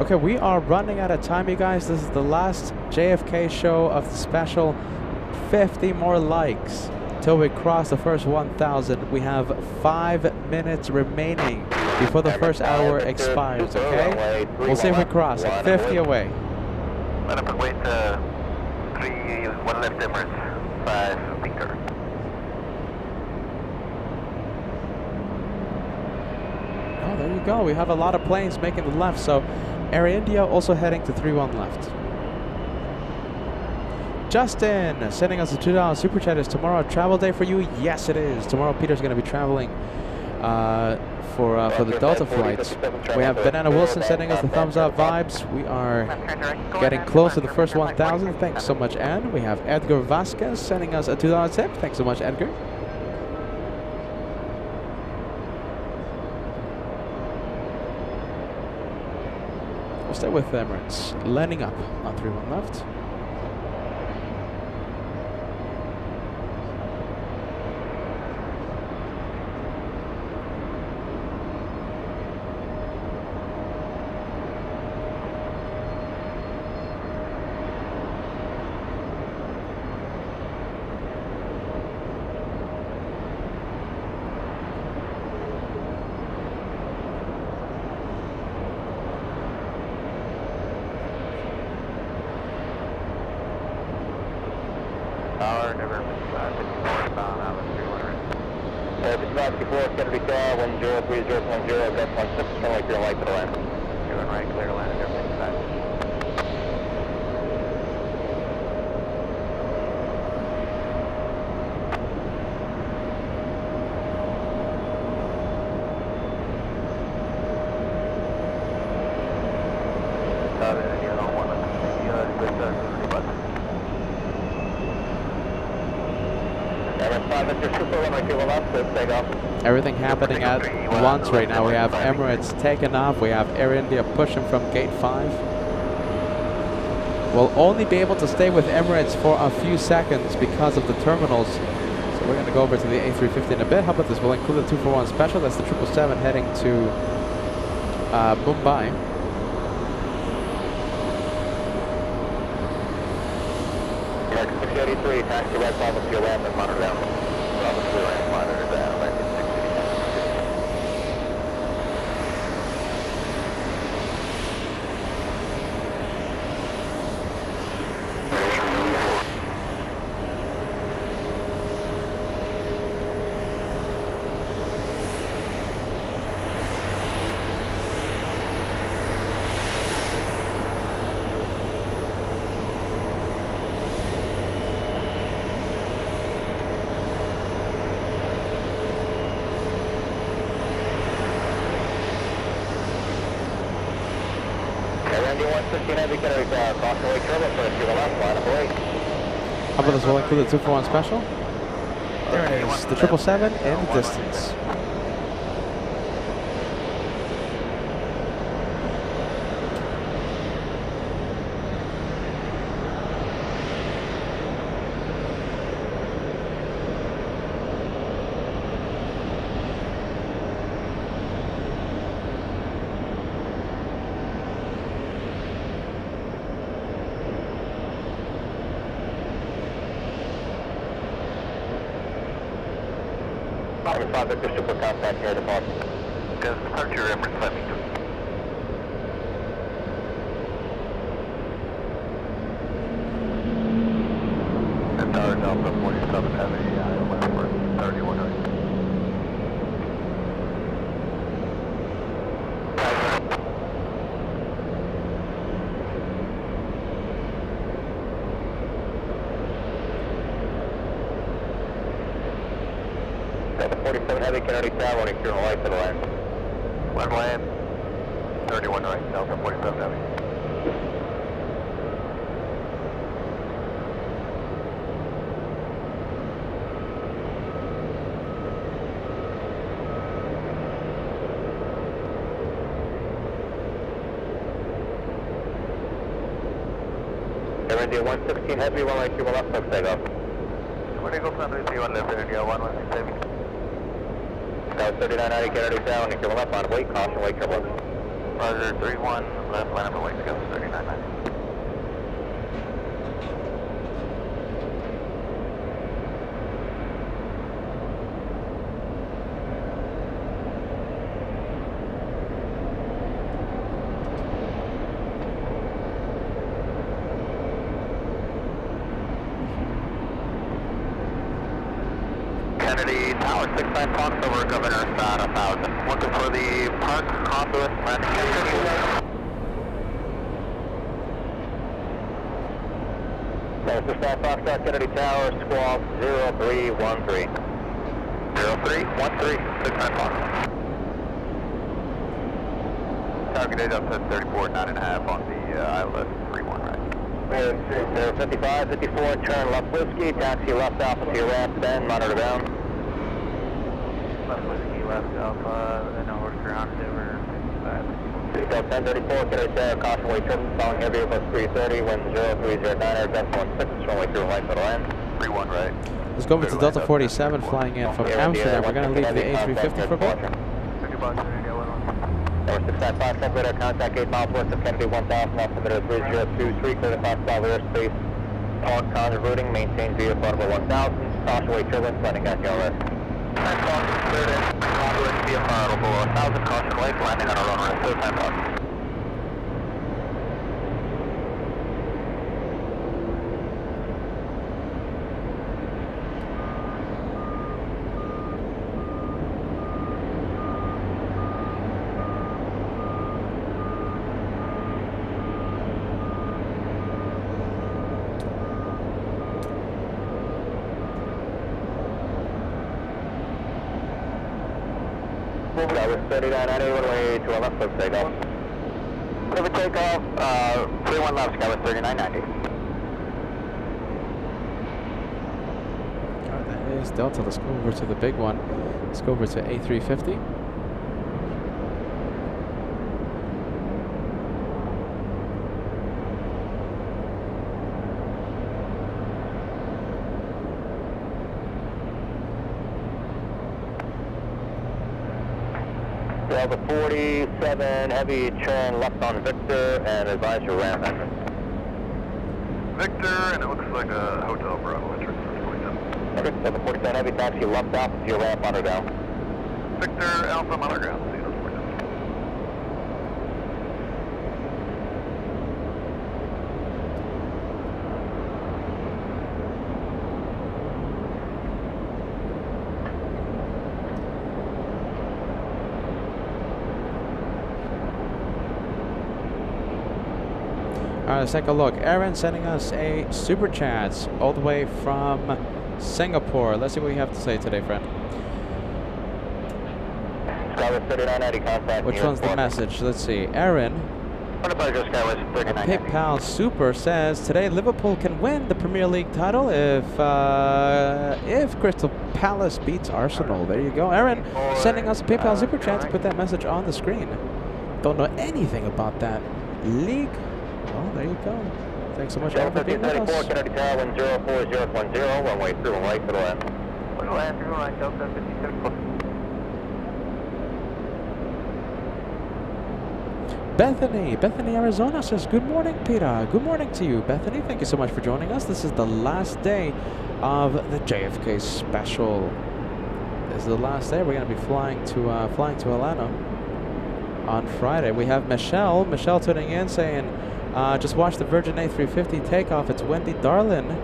Okay, we are running out of time, you guys. This is the last JFK show of the special. 50 more likes till we cross the first 1,000. We have 5 minutes remaining before the first hour expires, okay? We'll see if we cross it. 50 away. Let up and wait 3, 1 left Emirates, 5 Victor. Oh, there you go. We have a lot of planes making the left. So Air India also heading to 31 left. Justin sending us a $2 super chat. Is tomorrow a travel day for you? Yes, it is. Tomorrow Peter's going to be traveling for the Delta flights. We have Banana Wilson sending us the thumbs up vibes. We are getting close to the first 1,000. Thanks so much, Anne. We have Edgar Vasquez sending us a $2 tip. Thanks so much, Edgar. We'll stay with Emirates. Landing up on 31 left. Tower, never 54 bound out of 300. 54, it's going to be 10303010, that's 16, turn right, green light to the land. Doing right, clear to land, everything's fine. Everything happening at once right now. We have Emirates taking off. We have Air India pushing from gate 5. We'll only be able to stay with Emirates for a few seconds because of the terminals. So we're going to go over to the A350 in a bit. How about this? We'll include the 241 special. That's the 777 heading to Mumbai. Taxi 683, taxi right Bravo to your left and monitor down. Bravo to your right, monitor down, landing 680. How about this? We'll include the 241 special. There it is, the 777 in the distance. Victor, super contact here, departure. Because departure Emirates, let me do. And Tower Delta 47 Heavy, left for 3100. Delta 47 Heavy, Kennedy Tower, running through the light to the land. One land, 31 right, Delta 47 Heavy. India 116 Heavy, runway 31 left, left takeoff. Runway Golf runway 31 left, India 116 Heavy. Scout 3990 Kennedy Tower, Nick left on wait, caution, wait turbulence. Roger, 31 left, line up and wait, Scout 3990. Kennedy Tower, 69 Fox over Governor Sod, 1000. Looking for the Park Conduit landing gear. So 69 Foxtrot Kennedy Tower, squawk 0313. 0313, 69 Fox. Targeted up to 34, 9.5 on the ILS 31 right. 55, 54, turn left whiskey, taxi left alpha to your ramp, then monitor down. Left whiskey, left alpha, then over to ground, over 55. Scout 1034, Kennedy Tower, caution wait turbulence, following heavy Airbus 330, wind 0309, Airbus 16, runway through light for the land. 31 right. Let's go over to Delta 47 flying in from Amsterdam. We're going to leave the A350 for a bit. 50 bucks, India 11. Tower 695, separator, contact 8 miles west of Kennedy 1000, altimeter 3023, clear to Foxtrot airspace. Talk, contour routing, maintain vehicle number 1000, caution wait turbulence, landing at GLS. 9 Fox, cleared in, conduit VFR over 1000, caution wait, landing on our runway, so 10 Fox. That was 3990, runway to our left, let's take off. Clear takeoff, 31 left, Skyline 3990. Alright, that is Delta. Let's go over to the big one. Let's go over to A350. Delta 47, heavy turn left on Victor, and advise your ramp entrance. Victor, and it looks like a Hotel Bravo entrance, 47. Okay, Delta 47, heavy taxi left alpha to your ramp, under down. Victor, Alpha, monitor ground, see those 47. Alright, let's take a look. Aaron sending us a super chat all the way from Singapore. Let's see what you have to say today, friend. Skywest 3990, contact. Which one's the message? Let's see. Aaron, What about your Skywest 3990? PayPal Super says today Liverpool can win the Premier League title if Crystal Palace beats Arsenal. There you go. Aaron sending us a PayPal Super chat to put that message on the screen. Don't know anything about that league. Well, there you go. Thanks so much, Aaron, for being with us. Kennedy Tower, wind 04010, runway through and right for the land. We'll land through right, Delta 56. Bethany, Arizona says, good morning, Peter. Good morning to you, Bethany. Thank you so much for joining us. This is the last day of the JFK special. This is the last day. We're going to be flying to Atlanta on Friday. We have Michelle tuning in saying, just watched the Virgin A350 takeoff. It's Wendy Darlin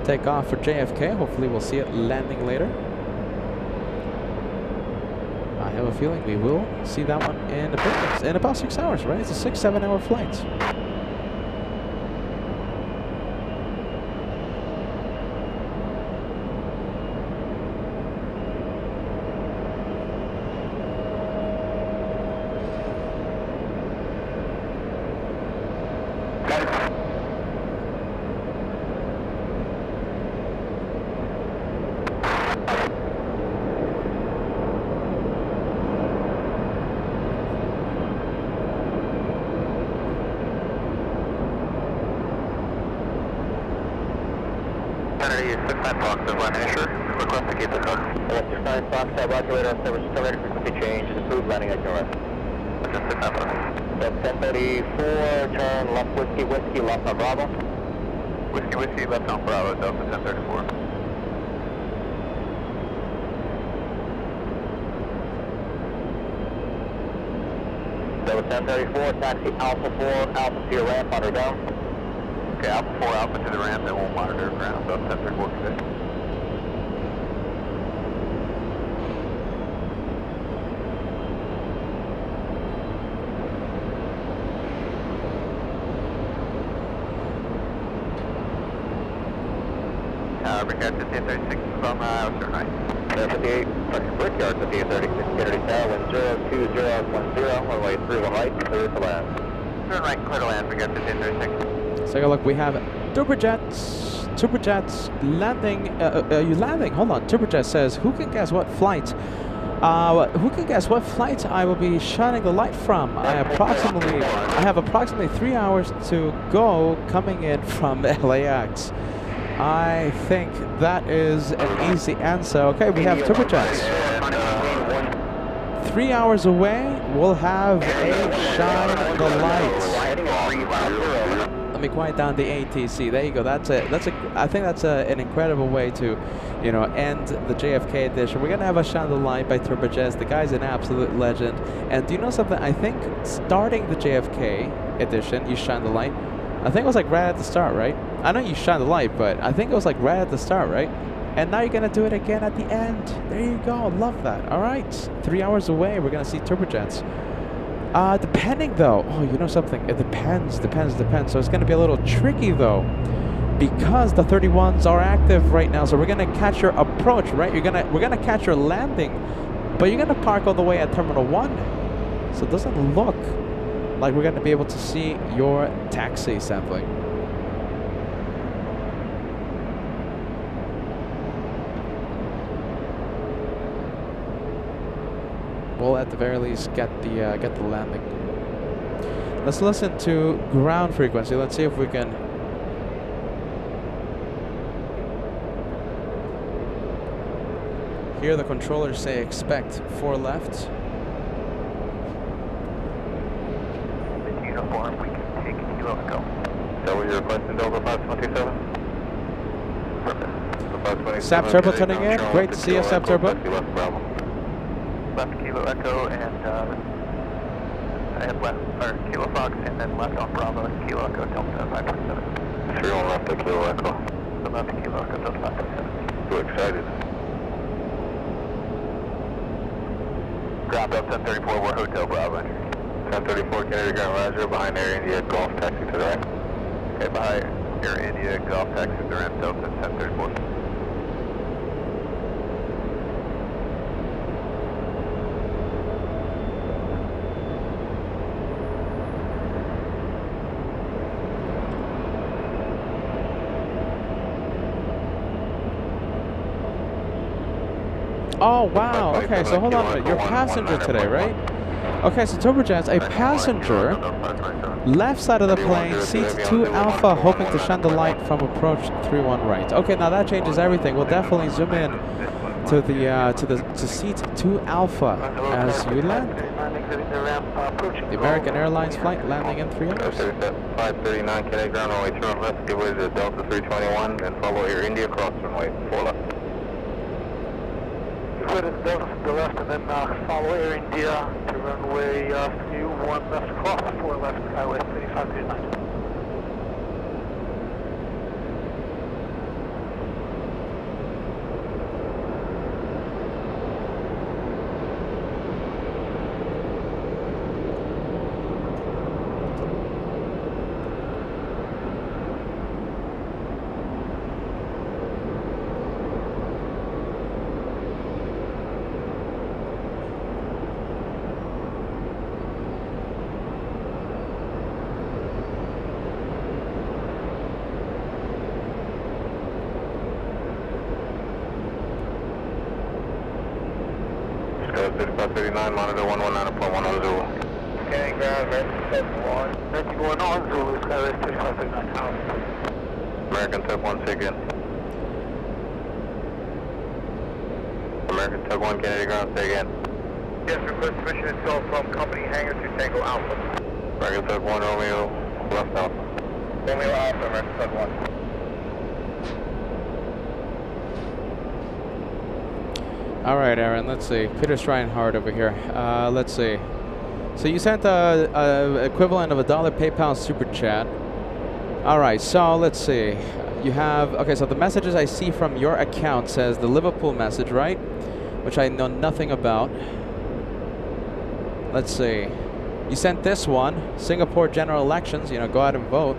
take off for JFK. Hopefully we'll see it landing later. I have a feeling we will see that one in a bit. In about 6 hours, right? It's a 6-7 hour flight. 69 Fox, is line sure. Request to keep the car. 69 Fox, roger, radar service, accelerator frequency change, approved landing at your left. 69 Fox. 1034, turn left whiskey, whiskey, left on Bravo. Whiskey, whiskey, left on Bravo, Delta 1034. Delta 1034, taxi Alpha 4, Alpha to your ramp, monitor down. Okay, Alpha 4, Alpha to the ramp, and we'll monitor ground, Delta 1034 today. Brickyard 5836 from Outer Night. 58, Brickyard 5836, Kennedy Tower, wind 02010, runway 31 right, clear to land. Turn right, clear to land, Brickyard 5836. Let's take a look. We have Turbojets landing. Are you landing? Hold on. Turbojet says, who can guess what flight? Who can guess what flight I will be shining the light from? I have approximately 3 hours to go coming in from LAX. I think that is an easy answer. Okay, we have turbojets. 3 hours away, we'll have a shine the lights. Let me quiet down the ATC. There you go. That's it. I think that's an incredible way to, you know, end the JFK edition. We're gonna have a shine the light by Turbojets. The guy's an absolute legend. And do you know something? I think starting the JFK edition, you shine the light. I think it was like right at the start, right? I know you shine the light, but I think it was like right at the start, right? And now you're gonna do it again at the end. There you go. Love that. All right, 3 hours away, we're gonna see turbojets. Depending though. Oh, you know something? It depends. So it's gonna be a little tricky though, because the 31s are active right now. So we're gonna catch your approach, right? We're gonna catch your landing, but you're gonna park all the way at Terminal 1. So it doesn't look like we're gonna be able to see your taxi sampling. We'll at the very least get the landing. Let's listen to ground frequency. Let's see if we can hear the controller say expect 4 left. Uniform, we can take Kilo Echo. So was your request in Delta 527? Perfect. Sap Turbo turning in. Great to see you, Sap Turbo. Left Kilo Echo and I had left, or Kilo Fox and then left on Bravo and Kilo Echo Delta 527. So you're on left to Kilo Echo? So left to Kilo Echo Delta 527. Too excited. Drop up 1034, we're Hotel Bravo. 1034 Kennedy Grand Roger, behind Air India Golf taxi to the right. Okay, behind Air India Golf taxi to the right, Delta 1034. Oh wow, okay, so hold on a minute. You're a passenger today, right? Okay, so Turbojets, a passenger, left side of the plane, seat 2 Alpha, hoping to shine the light from approach 31 right. Okay, now that changes everything. We'll definitely zoom in to the seat 2 Alpha as you land. The American Airlines flight landing in 3 hours. 539 Kennedy Ground, runway 2 on left, give way to Delta 321, and follow Air India cross runway 4 left. Go to the left and then follow Air India to runway 31 left cross, 4 left, highway 3539. Go 3539, monitor 119.110. Scanning ground, American Tech 1. 91 on Zulu, Skyway 3539. American Tech 1, take in. American Tug 1 Kennedy ground, say again. Yes, request permission to tow from company hangar to Tango Alpha. American Tug 1 Romeo, left Alpha. Romeo Alpha, American Tug 1. All right, Aaron, let's see. Peter's trying hard over here. Let's see. So you sent a equivalent of $1 PayPal super chat. All right, so let's see. You have, okay, so the messages I see from your account says the Liverpool message, right? Which I know nothing about. Let's see. You sent this one, Singapore general elections, you know, go out and vote.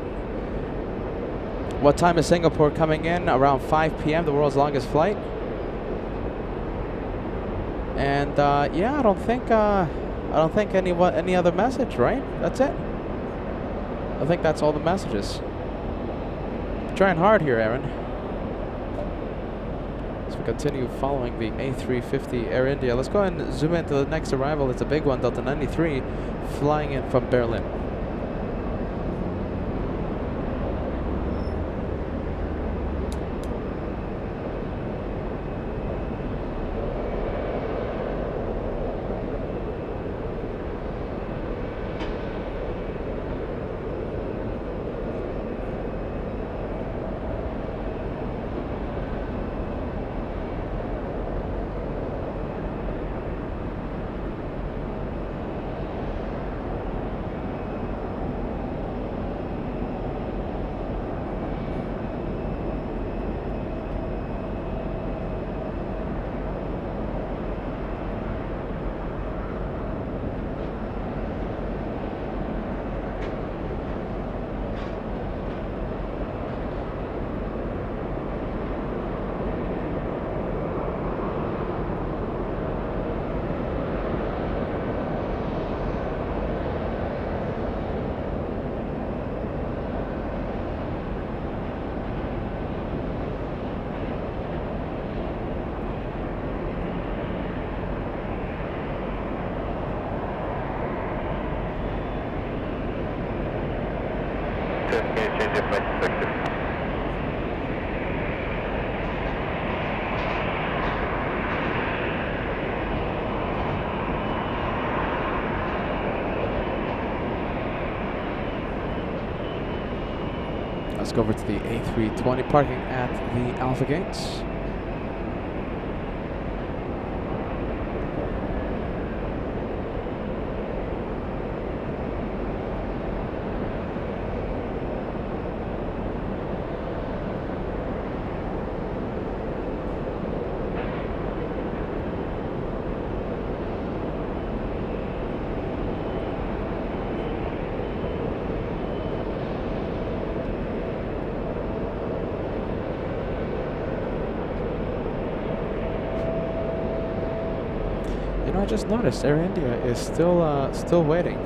What time is Singapore coming in? Around 5 p.m., the world's longest flight. And yeah, I don't think any other message, right? That's it. I think that's all the messages. Trying hard here, Aaron. So we continue following the A350 Air India. Let's go and zoom into the next arrival. It's a big one, Delta 93, flying in from Berlin. Let's go over to the A320 parking at the Alpha gates. You know, I just noticed Air India is still waiting.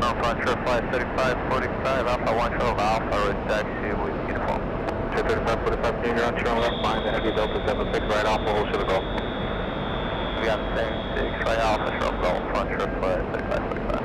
Alpha, True Flight 3545, Alpha 112, Alpha, road taxi with uniform. 3545, can you on turn left behind the heavy Delta 76, right Alpha, hold should go. We got the same 6, right Alpha, show go, front True Flight 3545.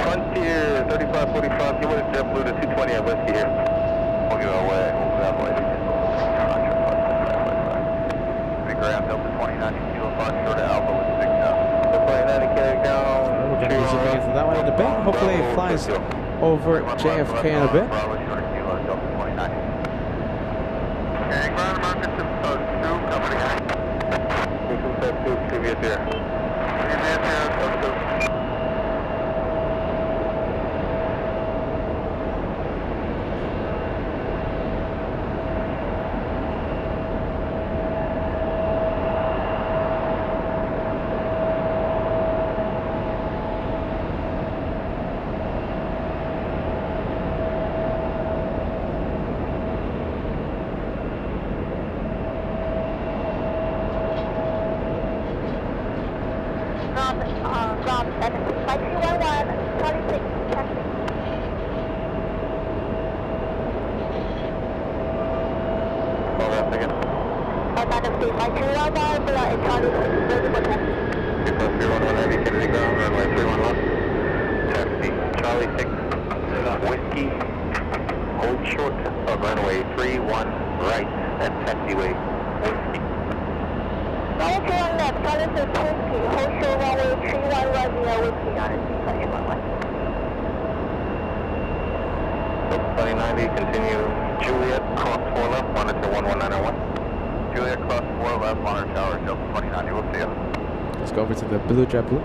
Frontier 3545, give it a JetBlue to 220 at Whiskey here. We'll give it away. We'll move that way. zooming into that one in a bit. Hopefully it flies over JFK in a bit. Bravo, short kilo, Delta 29. And ground marker 2, company high. 2, previous here. Previous here, Delta 2. Rob, NSC 5211, 26, taxi. Hold on a second. NSC 5211, Charlie 6, visible taxi. 311 heavy, Kennedy ground, runway 31 left. Taxi, Charlie 6, whiskey, hold short of runway 31 right, at taxiway, whiskey. Runway 31 left, Charlie 6, whiskey, hold short runway 31 right, whiskey, NSC 5211. 2090, continue Juliet, cross 4 left, monitor 11901. Juliet, cross 4 left, monitor tower, Delta 2090, we'll see you. Let's go over to the blue jet blue.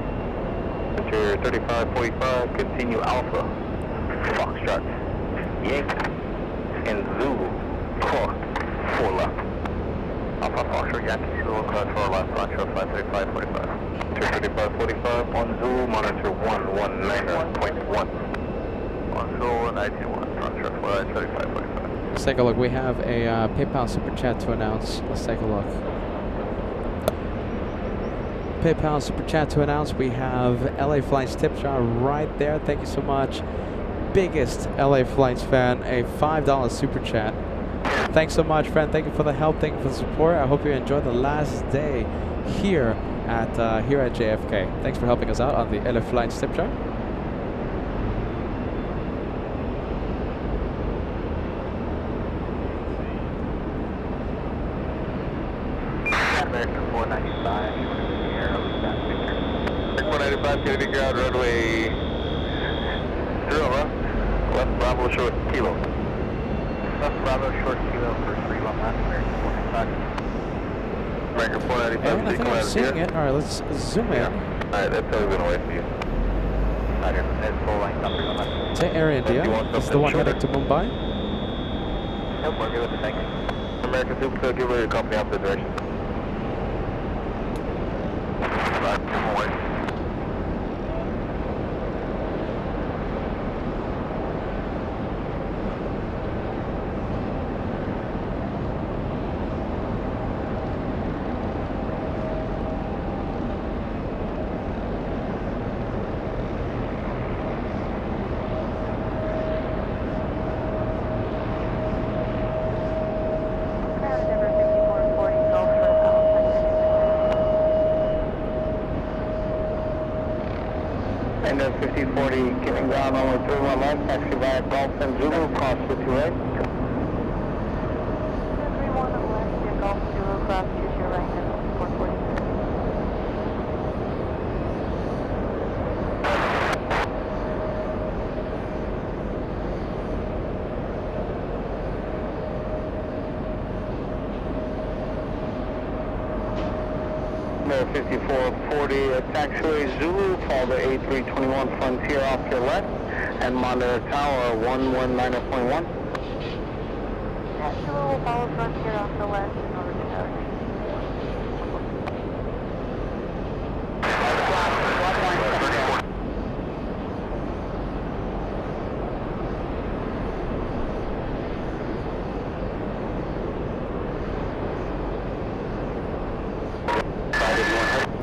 Interior 3545, continue Alpha, Foxtrot, Yankee, and Zulu, cross 4 left. Alpha Foxtrot, Yankee, Zulu, cross 4 left, monitor 53545. 23545 on Zulu, monitor 119.1. On Zulu, 91, monitor 53545. Let's take a look. We have a PayPal Super Chat to announce. Let's take a look. PayPal Super Chat to announce. We have LA Flights tip jar right there. Thank you so much. Biggest LA Flights fan, a $5 Super Chat. Thanks so much, friend. Thank you for the help. Thank you for the support. I hope you enjoy the last day here at JFK. Thanks for helping us out on the LA Flights tip jar. American 495, you want to be here, I'll 195, Kennedy ground, runway 0 left, left Bravo short kilo. Left Bravo, short kilo for 31 left, American 495. American And 495, I think I'm seeing it. All right, let's zoom in. Alright, that's how we're going to wait for you. Roger, that's full line, company on left. To Air India. You want This is the something one heading to Mumbai. Nope, we're good with the thanks. American Super, give her your company opposite direction. Roger, come away. Number 5440, go for And then 5040, getting ground only 31 left, taxi via Golf and Zulu, cross 50 right. 31 on the left, your Golf Zulu, cross, choose your right, and 440. No 5440, taxiway Zulu, follow the A321 Frontier off your left, and monitor tower 119.1. That Zulu will follow Frontier off the left in order to tower.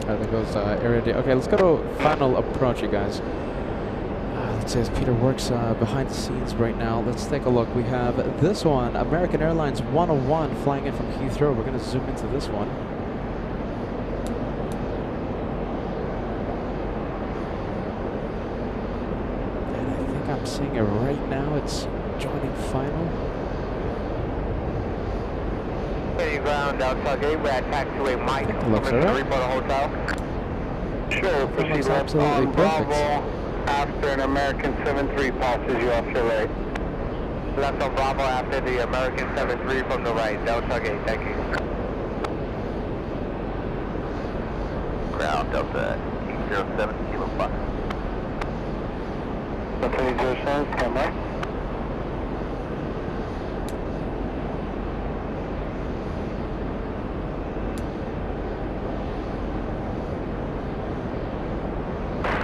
There goes Air India. Okay, let's go to final approach, you guys. Let's say as Peter works behind the scenes right now. Let's take a look. We have this one, American Airlines 101, flying in from Heathrow. We're going to zoom into this one. And I think I'm seeing it right now. It's joining final. Getting ground outside gateway at taxiway Mike, Looks alright. for the hotel. Sure, proceed looks left absolutely on perfect. Bravo after an American 7-3 passes you off your right. Left on Bravo after the American 7-3 from the right. Delta gate, thank you. Ground Delta 807 Kilo 5. Delta 807, stand by.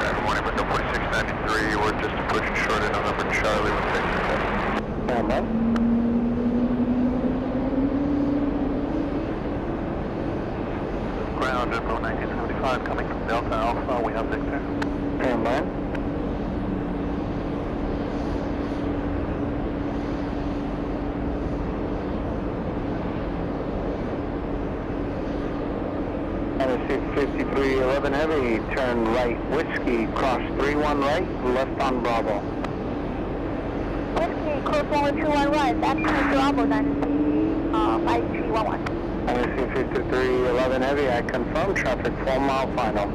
Good morning, window 4693. We're just approaching short end on number Charlie with Victor. Stand by. Ground Info 1975 coming from Delta Alpha. We have Victor. Stand by. NSC 5311 Heavy, turn right, Whiskey, cross 31 right, left on Bravo. Whiskey, close 1121 right, back to Bravo, Dynasty 5311. NSC 5311 Heavy, I confirm, traffic 4 mile final.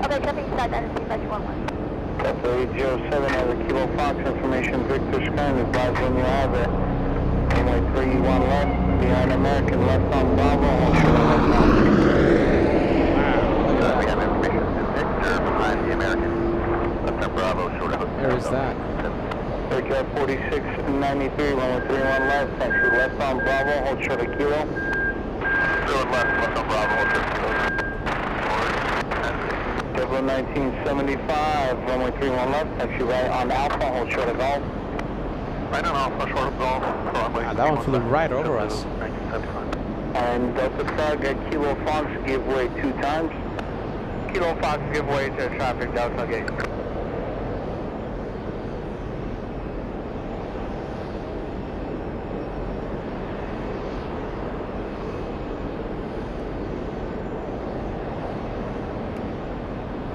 Okay, traffic inside Dynasty 5311. Delta 807 over Kilo Fox, information Victor Sky, advise when you have it. Runway 31 left, behind American, left on Bravo, hold short of left on. We have information to Victor behind the American. Left on Bravo, short of Where is that? Victor 4693, runway 31 left, taxi left on Bravo, hold short of Kilo. Still left on Bravo, hold short of Kilo. Double 1975, runway 31 left, taxi right on Alpha, hold short of Golf. Right on Alpha, short of Golf. Ah, that one flew right over us. 1975. And Delta Flag at Kilo Fox, give way 2 times. Kilo Fox, give way to traffic, Delta Gate.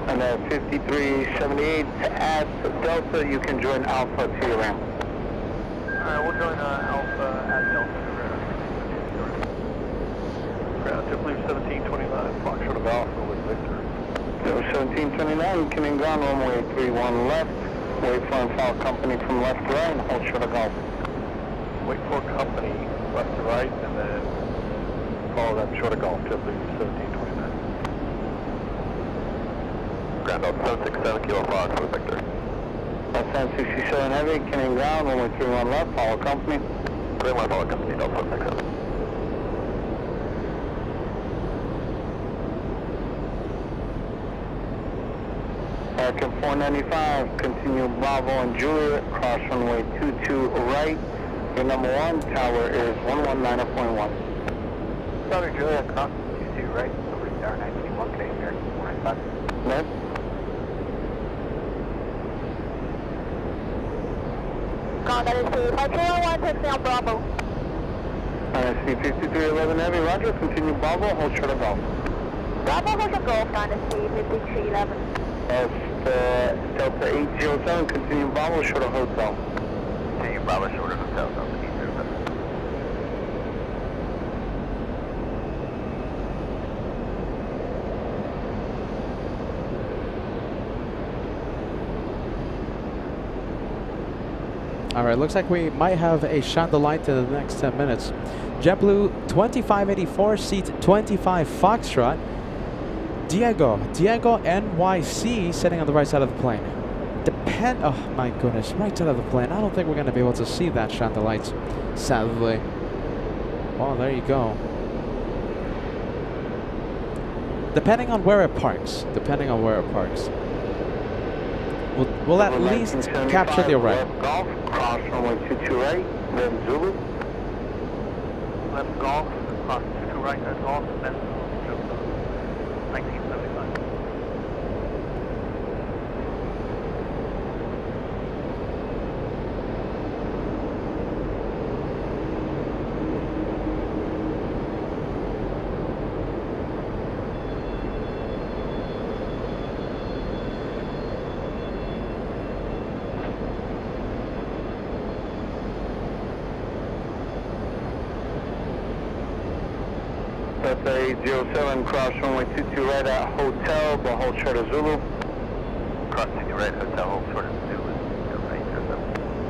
And at 5378 at Delta, you can join Alpha to your ramp. Alright, we'll join Alpha at Delta. Ground JetBlue 1729, Fox short of Alpha with Victor. 1729, coming ground, runway 31 left. Wait for and follow company from left to right, hold short of Golf. Wait for company left to right, and then follow that short of Golf, JetBlue 1729. Ground Delta 767 Kilo Fox with Victor. Left 67 Heavy, coming ground, runway 31 left, follow company. 31 follow company, Delta 767. American 495, continue Bravo and Juliet, cross runway 22 right. Your number 1 tower is 119.1. Southern Juliet, cross 22 right, over Star 921, Canadian American 495. Net. Ground Dynasty 5311, taxi on Bravo. NSC 5311 Heavy, roger, continue Bravo, hold short of Golf. Bravo, hold your Golf, Dynasty 5311. Delta 807, continue Bravo, short of Hotel. Continue Bravo, short of Hotel, Delta 807. Alright, looks like we might have a chandelier in the next 10 minutes. JetBlue 2584, seat 25 Foxtrot. Diego NYC sitting on the right side of the plane. Oh my goodness, right side of the plane. I don't think we're going to be able to see that chandelier, sadly. Well, there you go. Depending on where it parks. We'll at least capture the array. Left Golf, cross runway 22 right, then Zulu. Left Golf, cross 22 right, that's Golf, and then 1975. Delta 807, cross runway 22 right at Hotel, but hold short of Zulu. Cross 22 right, hotel, hold short of Zulu.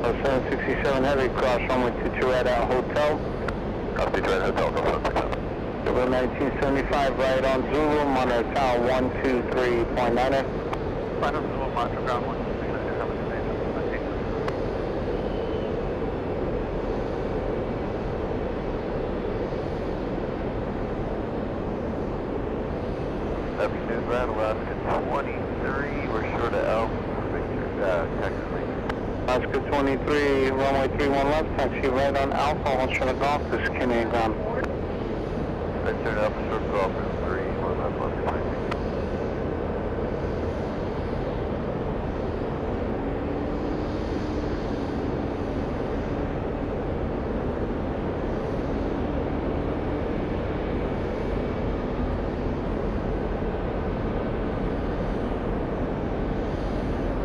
767 heavy, cross runway 22 right at Hotel. Cross 22 right, hotel, go 767. Zulu 1975 right on Zulu, monitor tower 123.9. Final Zulu, monitor ground 123, how much information? News ground, Alaska 23, we're short of Alpha, Texas Link. Alaska 23, runway 31 left, taxi right on Alpha, hold short of Golf, this is Canadian ground. Turn Alpha, short Golf, 3, 1 left, Alaska 23.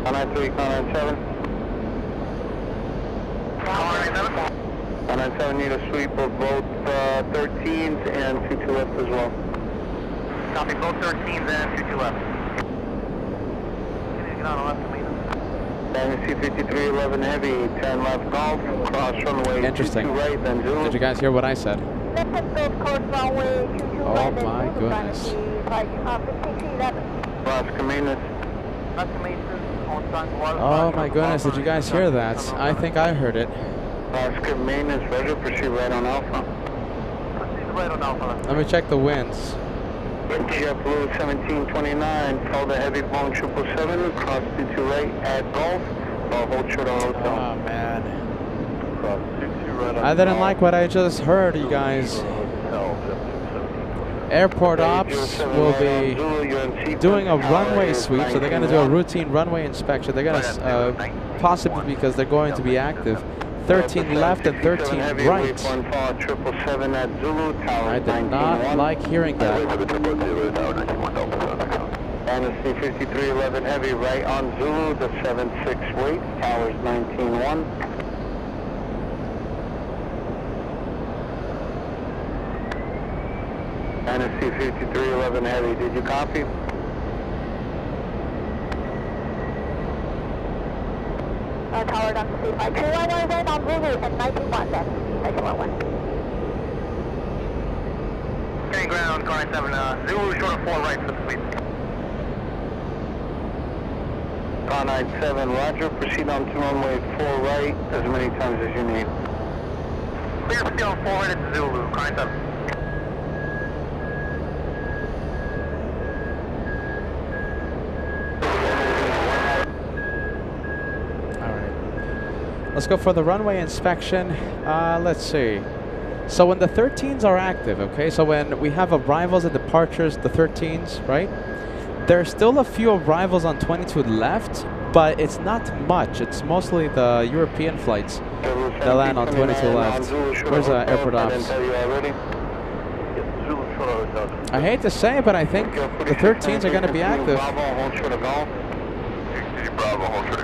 Contact 3, Contact 7. 197 need a sweep of both 13s and 22 left as well. Copy, both 13s and 22 left. Can you get on the left, please? Dynasty 5311 heavy, 10 left Golf, cross runway 22 right, then Zulu. Did you guys hear what I said? Oh my goodness. Alaska maintenance. Oh my goodness, did you guys hear that? I think I heard it. Alaska maintenance, roger, proceed right on Alpha. Proceed right on Alpha. Let me check the winds. JetBlue 1729, call the heavy Boeing 777, cross 22 right at Golf, hold short of Hotel. Oh man. Cross 22 right on I didn't like what I just heard, you guys. Airport ops will be doing a runway sweep, so they're going to do a routine runway inspection. They're going to, possibly because they're going to be active, 13 left and 13 right. I did not like hearing that. Dynasty 5311 heavy right on Zulu, the 76 wait, towers 19-1. Dynasty 5311 heavy, did you copy? Tower down to C5, 211 right on Zulu and 19-1 then, 19-1. Okay, ground, car 97, Zulu short of 4 right for the sweep. Car 97, roger, proceed on to runway 4 right, as many times as you need. Clear proceed on 4 right at Zulu, car 97. Let's go for the runway inspection. Let's see. So when the 13s are active, okay, so when we have arrivals and departures, the 13s, right? There's still a few arrivals on 22 left, but it's not much. It's mostly the European flights that land on 22 left. Where's airport ops? I hate to say it, but I think the 13s are going to be active.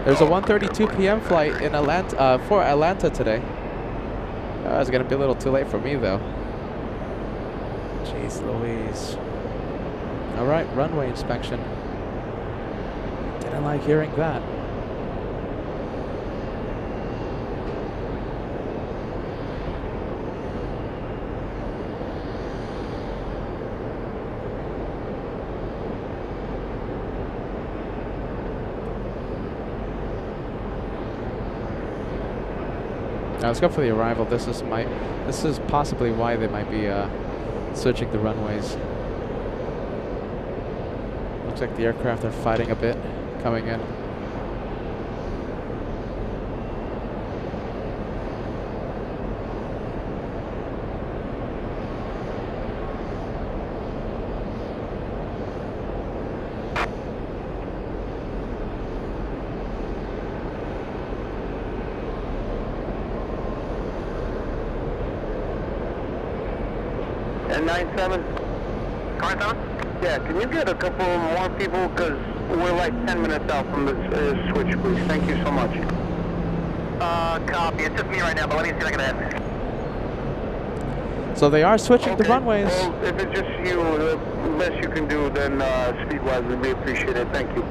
There's a 1:32 p.m. flight in Atlanta for Atlanta today. It's gonna be a little too late for me though. Jeez Louise. All right, runway inspection. Didn't like hearing that. Now let's go for the arrival. This is possibly why they might be switching the runways. Looks like the aircraft are fighting a bit coming in. And 97? Car 97? Yeah, can you get a couple more people? Because we're like 10 minutes out from the switch, please. Thank you so much. Copy. It's just me right now, but let me see if I can add. So they are switching the runways. Well, if it's just you, the best you can do, then speed-wise would be appreciated. Thank you.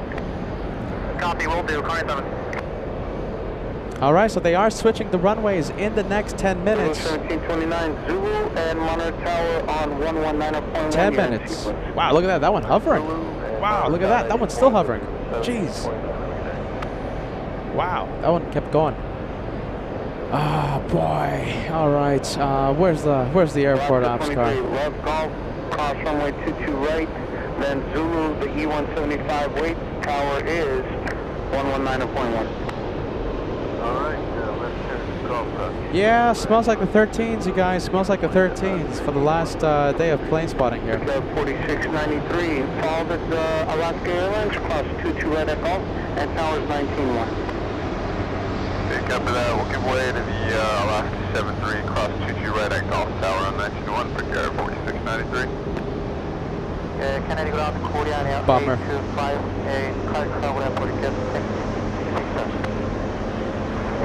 Copy, will do. Car 7. All right, so they are switching the runways in the next 10 minutes. 1729 Zulu and Monitor Tower on 119.1. 10 minutes. Wow, look at that. That one hovering. Wow, look at that. That one's still hovering. Jeez. Wow, that one kept going. Oh boy. All right. Where's the airport ops car? Left golf, cross runway 22 right, then Zulu, the E175 wait. Tower is 119.1. Alright, let's turn golf. Yeah, smells like the 13s, you guys. Smells like the 13s for the last day of plane spotting here. 4693, follow the Alaska Airlines, cross 22 right at golf, and Tower's 19.1. Okay, copy that. We'll give way to the Alaska 73, cross 22 right at golf tower on 19.1, prepare 4693. Kennedy ground, Korean Air Bummer. 825, car cover at 47.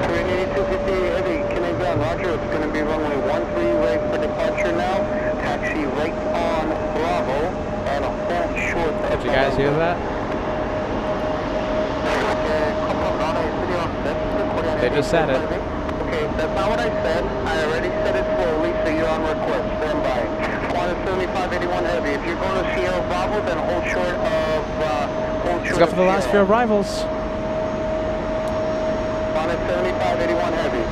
38250 heavy, Kennedy ground, roger. It's going to be runway 13 right for departure now. Taxi right on Bravo, and a hold short. Did you guys hear that? They just said it. Okay, that's not what I said. I already said it slowly, so you're on request. Stand by. Qantas 7581 heavy. If you're going to Sierra Bravo, then hold short of Let's go for the last few arrivals. Qantas 7581 heavy.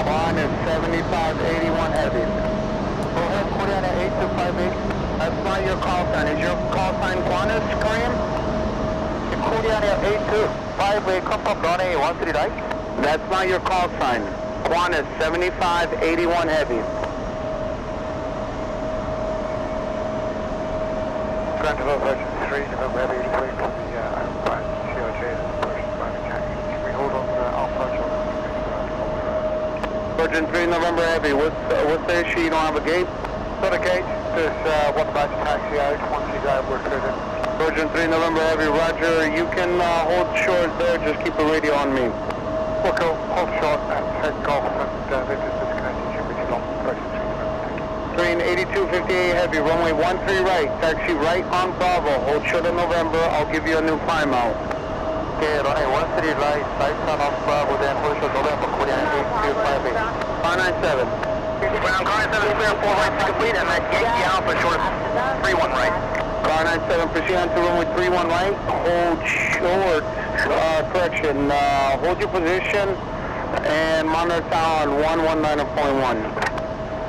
Qantas 7581 heavy. Go ahead, Korean 8258. That's not your call sign. Is your call sign Qantas, Korean? Korean Air 825, confirm runway 13 right. That's not your call sign. Qantas 7581 heavy. Grand Development 3, November Heavy 83 from the COJ version 5 attack. Can we hold on to Alpha Virgin 3 November Heavy. What's the issue? You don't have a gate? Not a gate, there's one batch taxi out once you guys were cleared in. Virgin 3 November Heavy, roger. You can hold short there, just keep the radio on me. Okay, hold short and head golf and this is disconnected. Should be long. Train 8258 heavy, runway 13 right, taxi right on Bravo. Hold short of November, I'll give you a new climb out. Okay, runway 13 right, right on off Bravo, then hold short November, Korean 8258. 597. Ground car 7 clear, 4 right to complete, and that Yankee Alpha short 31 right. Car 97, proceed on to runway 31 right, hold short, correction, hold your position, and monitor tower on 119.1.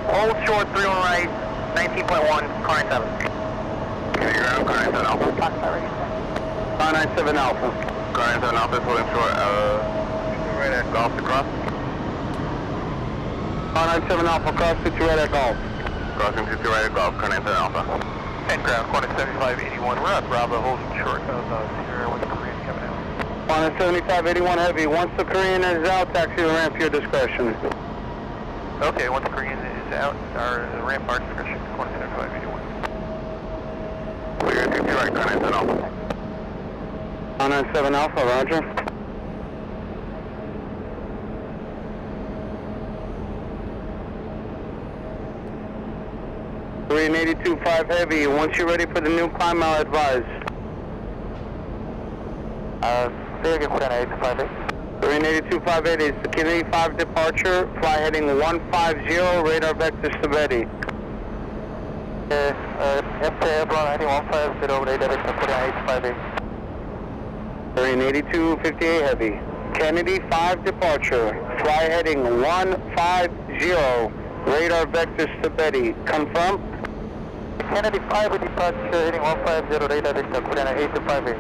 Hold short 31 right, 19.1, car 97. Okay, ground car 97 Alpha. Car 97 Alpha. Car 97 Alpha is holding short, right at golf to cross. Car 97 Alpha, cross 22 right at golf. Crossing 22 right at golf, car 97 Alpha. And ground, Qantas 7581, we're at Bravo, holding short of Sierra with the Korean coming out. Qantas 7581 heavy, once the Korean is out, taxi the ramp, your discretion. Okay, once the Korean is out, our ramp our discretion, Qantas 7581. Clear, 22 right, car 97 Alpha. Car 97 Alpha, roger. Korean 82.5 heavy, once you're ready for the new climb, I'll advise. Say again, Korean 858. Korean 82.58 is the Kennedy 5 departure, fly heading 150, radar vector Sabeti. After airborne heading 150, radar vector Korean 858. Korean 82.58 heavy, Kennedy 5 departure, fly heading 150, radar vector Sabeti. Confirm? Kennedy 5 departure heading 150, radar vector Korean 858.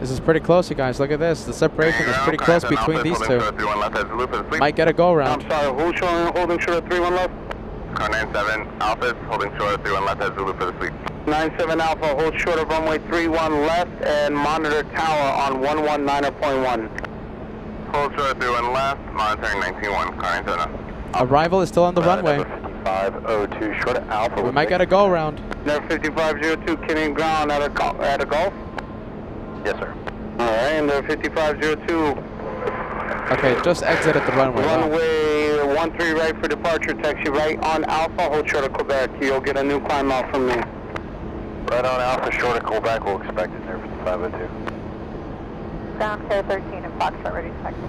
This is pretty close, you guys. Look at this. The separation is pretty close between these two. Might get a go I'm round. sorry, who's holding short of 31 left? Car 97 Alpha is holding short of 31 left at Zulu for the sweep. 97 Alpha, hold short of runway 31 left and monitor tower on 119.1. Hold short of 31 left, monitoring 19.1, car 97. Arrival is still on the runway. 5502 short of Alpha. We might get a go round. Number 5502, Kennedy ground at a golf. Yes, sir. Alright, and 5502. Okay, just exited the runway. Wow. Runway 13 right for departure, taxi right on Alpha, hold short of Quebec. You'll get a new climb out from me. Right on Alpha, short of Quebec, we'll expect it there for the 502. Ground clear 13 and Foxtrot ready to taxi.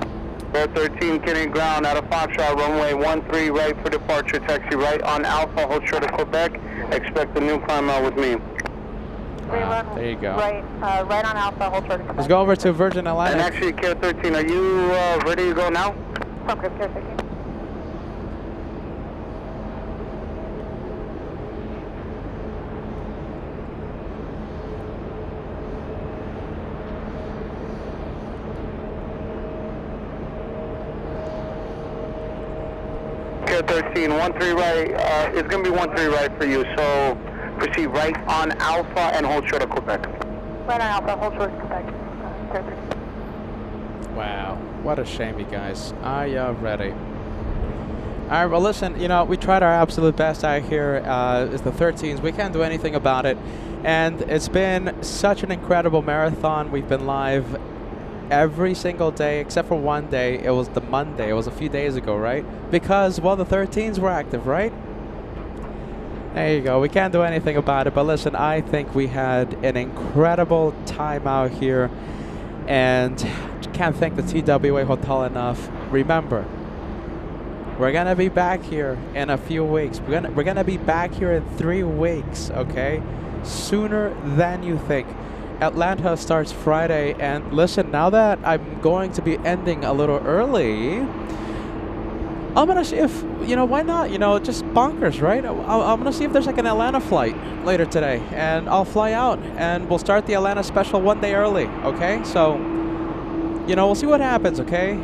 Air 13, Kennedy ground out of Foxtrot, runway 13 right for departure, taxi right on Alpha, hold short of Quebec. Expect the new climb out with me. There you go. Right on Alpha, hold short of Quebec. Let's go over to Virgin Atlantic. And actually, Care 13, are you ready to go now? Affirmative, Care 13. Care 13, 13 right, it's going to be 13 right for you, so proceed right on Alpha and hold short of Quebec. Right on Alpha, hold short of Quebec. Care 13. Wow, what a shame, you guys. Are you ready? All right, well, listen, you know, we tried our absolute best out here. It's the 13s. We can't do anything about it. And it's been such an incredible marathon. We've been live every single day except for one day. It was the Monday. It was a few days ago, right? Because, well, the 13s were active, right? There you go. We can't do anything about it. But listen, I think we had an incredible time out here. And can't thank the TWA Hotel enough. Remember, we're gonna be back here in a few weeks. We're gonna be back here in 3 weeks, okay? Sooner than you think. Atlanta starts Friday, and listen, now that I'm going to be ending a little early, I'm gonna see if, you know, why not? You know, just bonkers, right? I'm gonna see if there's like an Atlanta flight later today, and I'll fly out, and we'll start the Atlanta special 1 day early, okay? So, you know, we'll see what happens, okay?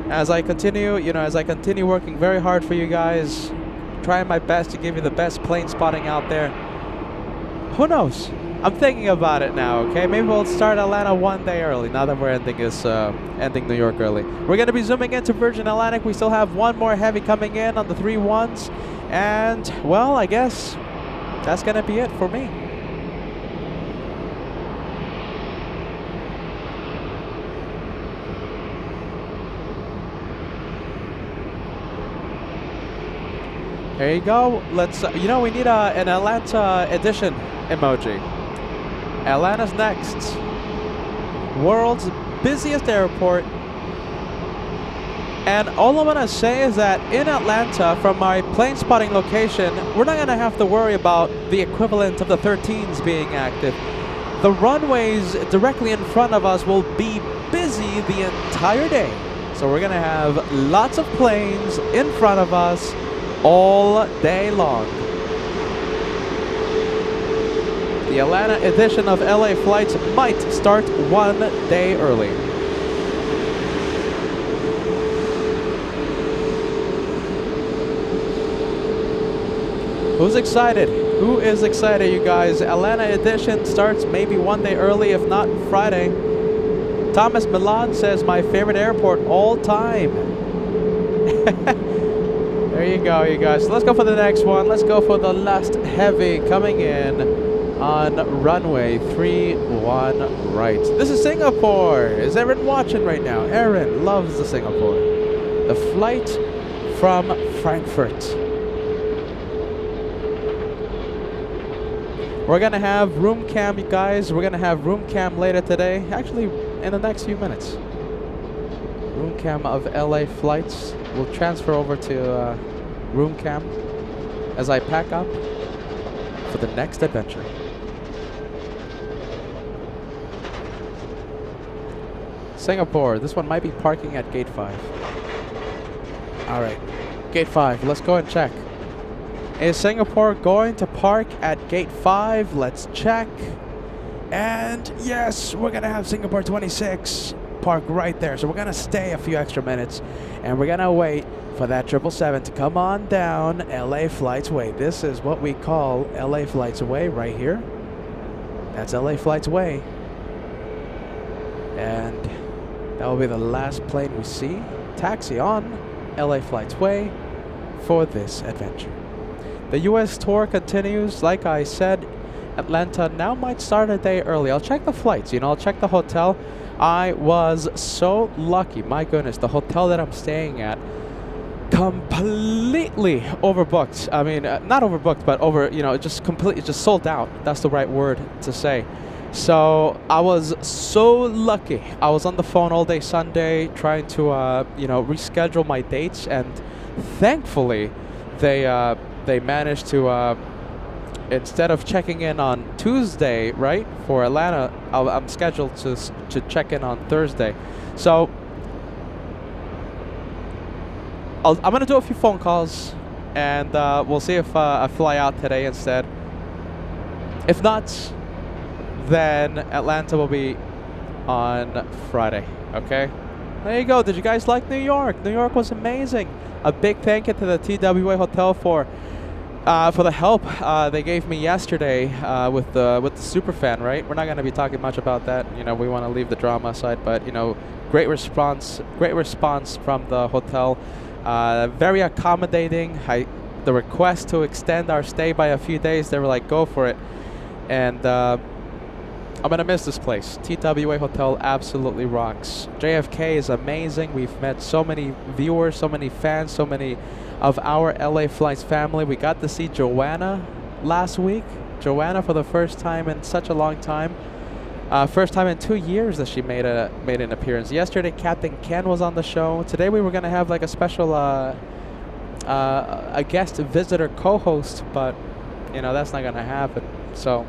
As I continue, you know, as I continue working very hard for you guys, trying my best to give you the best plane spotting out there. Who knows? I'm thinking about it now, okay? Maybe we'll start Atlanta 1 day early, now that we're ending New York early. We're going to be zooming into Virgin Atlantic. We still have one more heavy coming in on the 3-1s. And, well, I guess that's going to be it for me. There you go. Let's, you know, we need an Atlanta edition emoji. Atlanta's next. World's busiest airport. And all I'm going to say is that in Atlanta, from my plane spotting location, we're not going to have to worry about the equivalent of the 13s being active. The runways directly in front of us will be busy the entire day. So we're going to have lots of planes in front of us all day long. The Atlanta edition of LA Flights might start 1 day early. Who's excited? Who is excited, you guys? Atlanta edition starts maybe 1 day early, if not Friday. Thomas Milan says my favorite airport all time. There you go, you guys. So let's go for the next one. Let's go for the last heavy coming in on runway 31 right. This is Singapore. Is Erin watching right now? Erin loves the Singapore. The flight from Frankfurt. We're going to have room cam, you guys. We're going to have room cam later today. Actually, in the next few minutes. Room cam of LA Flights. We'll transfer over to room cam as I pack up for the next adventure. Singapore, this one might be parking at gate 5. All right, gate 5, let's go and check. Is Singapore going to park at gate 5? Let's check. And yes, we're gonna have Singapore 26 park right there. So we're gonna stay a few extra minutes and we're gonna wait for that 777 to come on down LA Flights Way. This is what we call LA Flights Way right here. That's LA Flights Way. And that will be the last plane we see taxi on LA Flights Way for this adventure. The US tour continues. Like I said, Atlanta now might start a day early. I'll check the flights, you know, I'll check the hotel. I was so lucky, my goodness, the hotel that I'm staying at completely overbooked. I mean, not overbooked, but just completely, just sold out. That's the right word to say. So I was so lucky. I was on the phone all day Sunday trying to, reschedule my dates, and thankfully, they managed to. Instead of checking in on Tuesday, right, for Atlanta, I'm scheduled to check in on Thursday. So I'm going to do a few phone calls, and we'll see if I fly out today instead. If not, then Atlanta will be on Friday, okay? There you go. Did you guys like New York? New York was amazing. A big thank you to the TWA Hotel for the help they gave me yesterday with the superfan, right? We're not going to be talking much about that. We want to leave the drama aside, but great response from the hotel. Very accommodating. The request to extend our stay by a few days, they were like, go for it. And I'm going to miss this place. TWA Hotel absolutely rocks. JFK is amazing. We've met so many viewers, so many fans, so many of our LA Flights family. We got to see Joanna last week. Joanna for the first time in such a long time. First time in 2 years that she made an appearance. Yesterday, Captain Ken was on the show. Today we were going to have like a special a guest visitor co-host, but that's not going to happen. So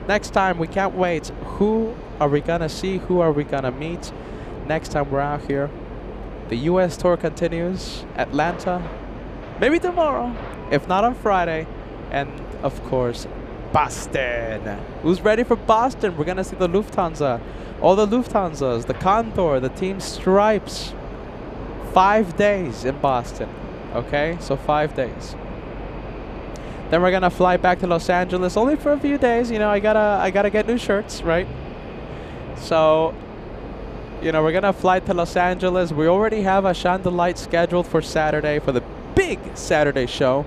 next time, we can't wait. Who are we going to see? Who are we going to meet next time we're out here? The U.S. tour continues. Atlanta, maybe tomorrow, if not on Friday. And, of course, Boston. Who's ready for Boston? We're going to see the Lufthansa. All the Lufthansas, the Condor, the Team Stripes. 5 days in Boston. Okay? So 5 days. Then we're going to fly back to Los Angeles only for a few days. I gotta get new shirts, right? So, we're going to fly to Los Angeles. We already have a Chandelight scheduled for Saturday for the big Saturday show,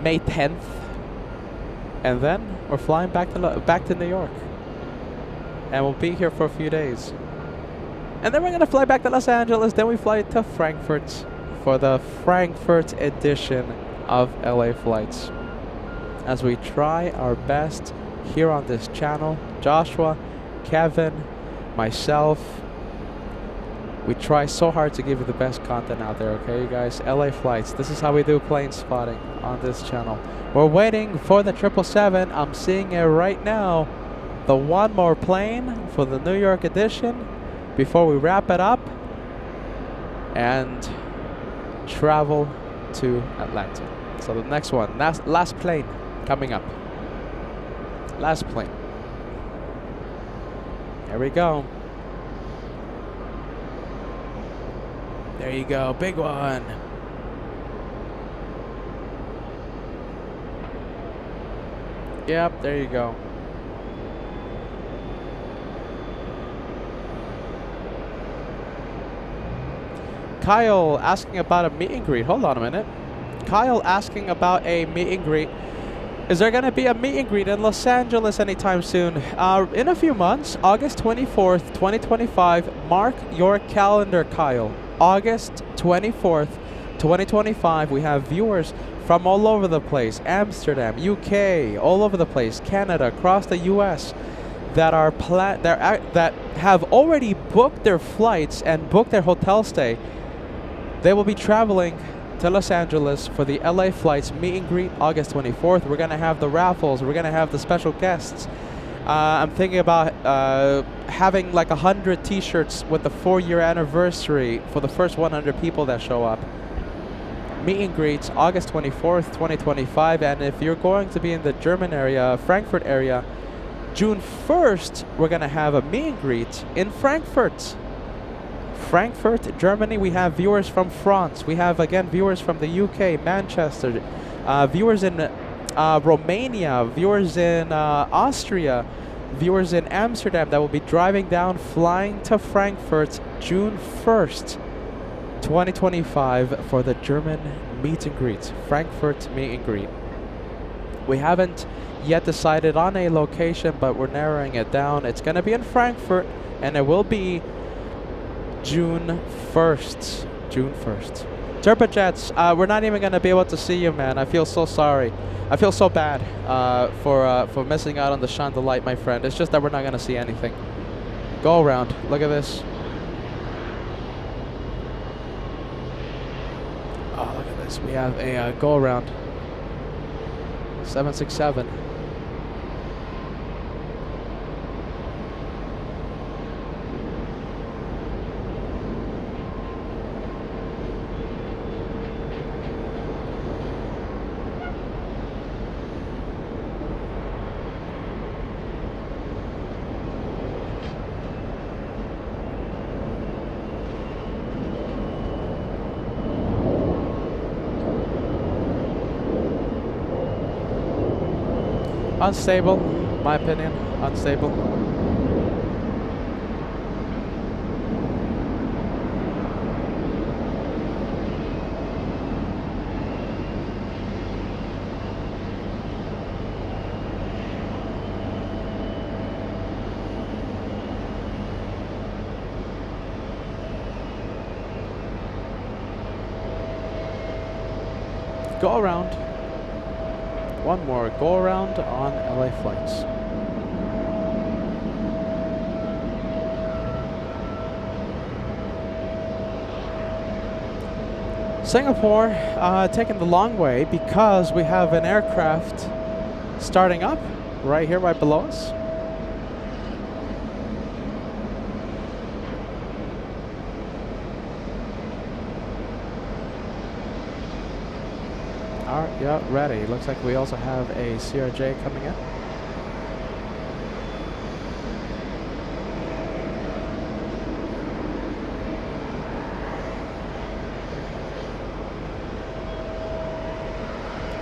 May 10th. And then we're flying back to New York. And we'll be here for a few days. And then we're going to fly back to Los Angeles. Then we fly to Frankfurt for the Frankfurt edition of LA Flights. As we try our best here on this channel, Joshua, Kevin, myself, we try so hard to give you the best content out there, okay, you guys? LA Flights, this is how we do plane spotting on this channel. We're waiting for the 777. I'm seeing it right now. The one more plane for the New York edition before we wrap it up and travel to Atlanta. So the next one, last plane coming up. Last plane. There we go. There you go, big one. Yep, there you go. Kyle asking about a meet and greet. Hold on a minute. Kyle asking about a meet and greet. Is there going to be a meet and greet in Los Angeles anytime soon? In a few months, August 24th, 2025. Mark your calendar, Kyle. August 24th, 2025. We have viewers from all over the place. Amsterdam, UK, all over the place. Canada, across the US that are that have already booked their flights and booked their hotel stay. They will be traveling to Los Angeles for the LA Flights meet and greet August 24th. We're going to have the raffles. We're going to have the special guests. I'm thinking about having like 100 t-shirts with the 4-year anniversary for the first 100 people that show up. Meet and greets August 24th, 2025. And if you're going to be in the German area, Frankfurt area, June 1st, we're going to have a meet and greet in Frankfurt. Frankfurt, Germany. We have viewers from France. We have, again, viewers from the UK, Manchester, viewers in Romania, viewers in Austria, viewers in Amsterdam that will be driving down, flying to Frankfurt June 1st, 2025 for the German meet and greet, Frankfurt meet and greet. We haven't yet decided on a location, but we're narrowing it down. It's going to be in Frankfurt, and it will be June 1st. June 1st. Turbojets, we're not even gonna be able to see you, man. I feel so sorry. I feel so bad for missing out on the chandelier, my friend. It's just that we're not gonna see anything. Go around. Look at this. Oh, look at this. We have a go around. 767. Unstable, my opinion, unstable. Go around. One more go around on LA flights. Singapore taking the long way because we have an aircraft starting up right here, right below us. Alright, yeah, ready. Looks like we also have a CRJ coming in.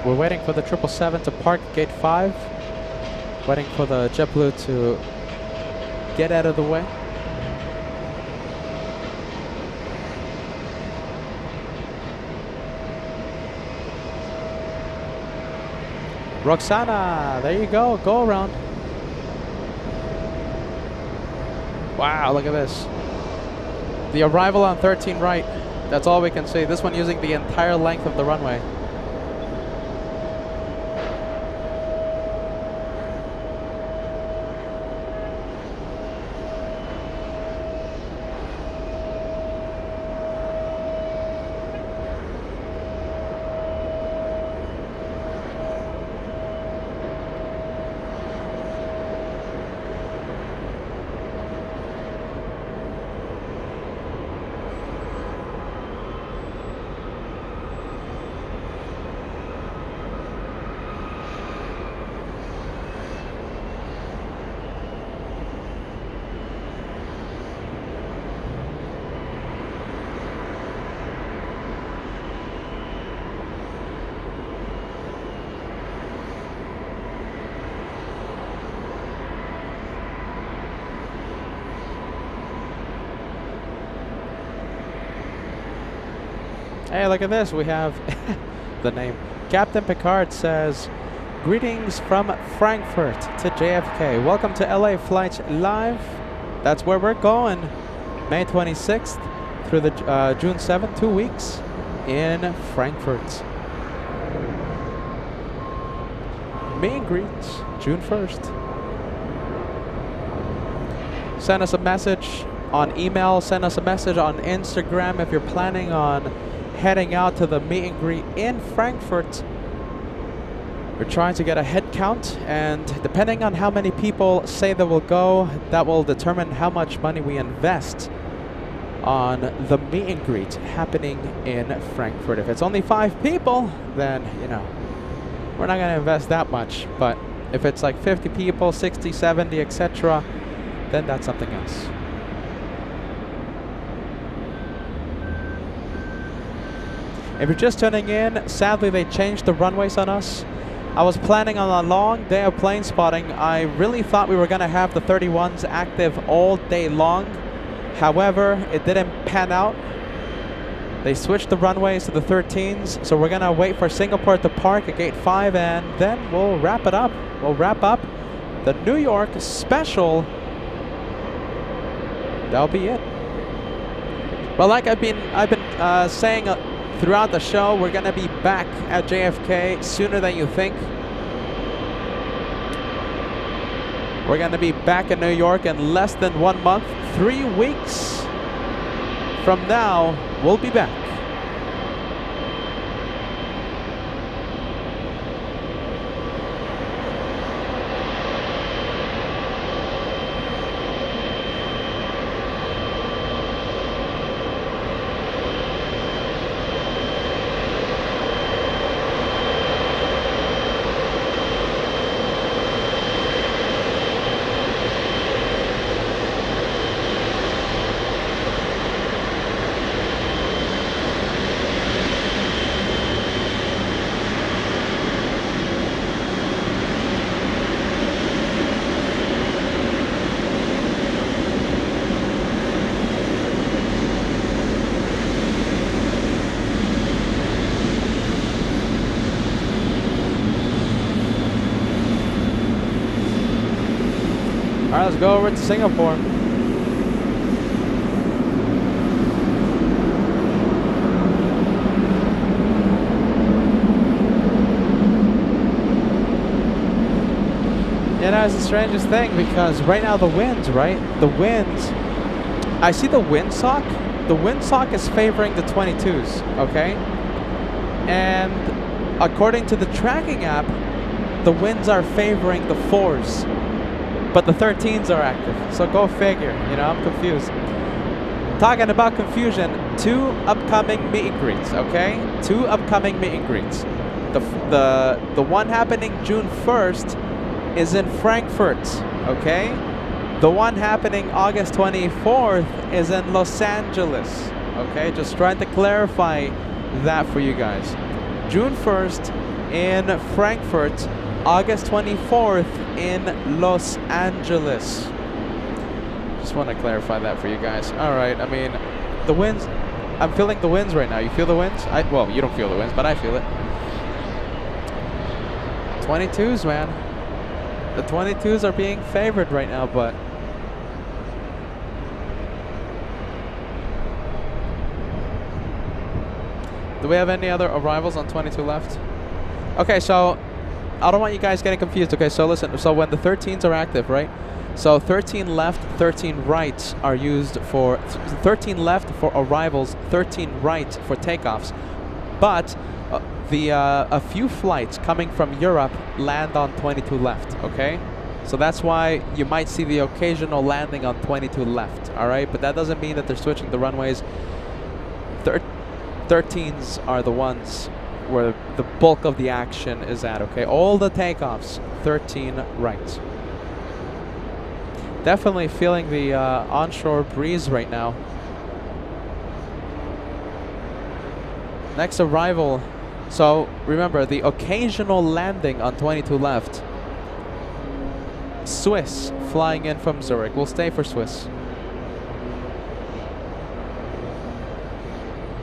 We're waiting for the 777 to park gate 5. Waiting for the JetBlue to get out of the way. Roxana, there you go. Go around. Wow, look at this. The arrival on 13 right. That's all we can see. This one using the entire length of the runway. Hey, look at this. We have the name. Captain Picard says, greetings from Frankfurt to JFK. Welcome to LA Flights Live. That's where we're going. May 26th through the June 7th, 2 weeks in Frankfurt. Meet and greets, June 1st. Send us a message on email. Send us a message on Instagram if you're planning on heading out to the meet and greet in Frankfurt. We're trying to get a head count, and depending on how many people say they will go, that will determine how much money we invest on the meet and greet happening in Frankfurt. If it's only 5 people, then, you know, we're not going to invest that much. But if it's like 50 people, 60, 70, etc., then that's something else. If you're just tuning in, sadly they changed the runways on us. I was planning on a long day of plane spotting. I really thought we were going to have the 31s active all day long. However, it didn't pan out. They switched the runways to the 13s, so we're going to wait for Singapore to park at gate 5, and then we'll wrap it up. We'll wrap up the New York special. That'll be it. Well, like I've been saying throughout the show. We're going to be back at JFK sooner than you think. We're going to be back in New York in less than 1 month. 3 weeks from now, we'll be back. All right, let's go over to Singapore. You know, it's the strangest thing because right now the winds, right? The winds, I see the windsock. The windsock is favoring the 22s, okay? And according to the tracking app, the winds are favoring the 4s. But the 13s are active, so go figure. You know, I'm confused. Talking about confusion, 2 upcoming meet and greets, okay? 2 upcoming meet and greets. The one happening June 1st is in Frankfurt, okay? The one happening August 24th is in Los Angeles, okay? Just trying to clarify that for you guys. June 1st in Frankfurt, August 24th in Los Angeles. Just want to clarify that for you guys. All right, I mean, the winds, I'm feeling the winds right now. You feel the winds? Well, you don't feel the winds, but I feel it. 22s, man. The 22s are being favored right now, but do we have any other arrivals on 22 left? Okay, so I don't want you guys getting confused. Okay, so listen. So when the 13s are active, right? So 13 left, 13 right are used for 13 left for arrivals, 13 right for takeoffs. But a few flights coming from Europe land on 22 left. Okay, so that's why you might see the occasional landing on 22 left. All right, but that doesn't mean that they're switching the runways. 13s are the ones where the bulk of the action is at, okay? All the takeoffs, 13 right. Definitely feeling the onshore breeze right now. Next arrival. So remember, the occasional landing on 22 left. Swiss flying in from Zurich. We'll stay for Swiss.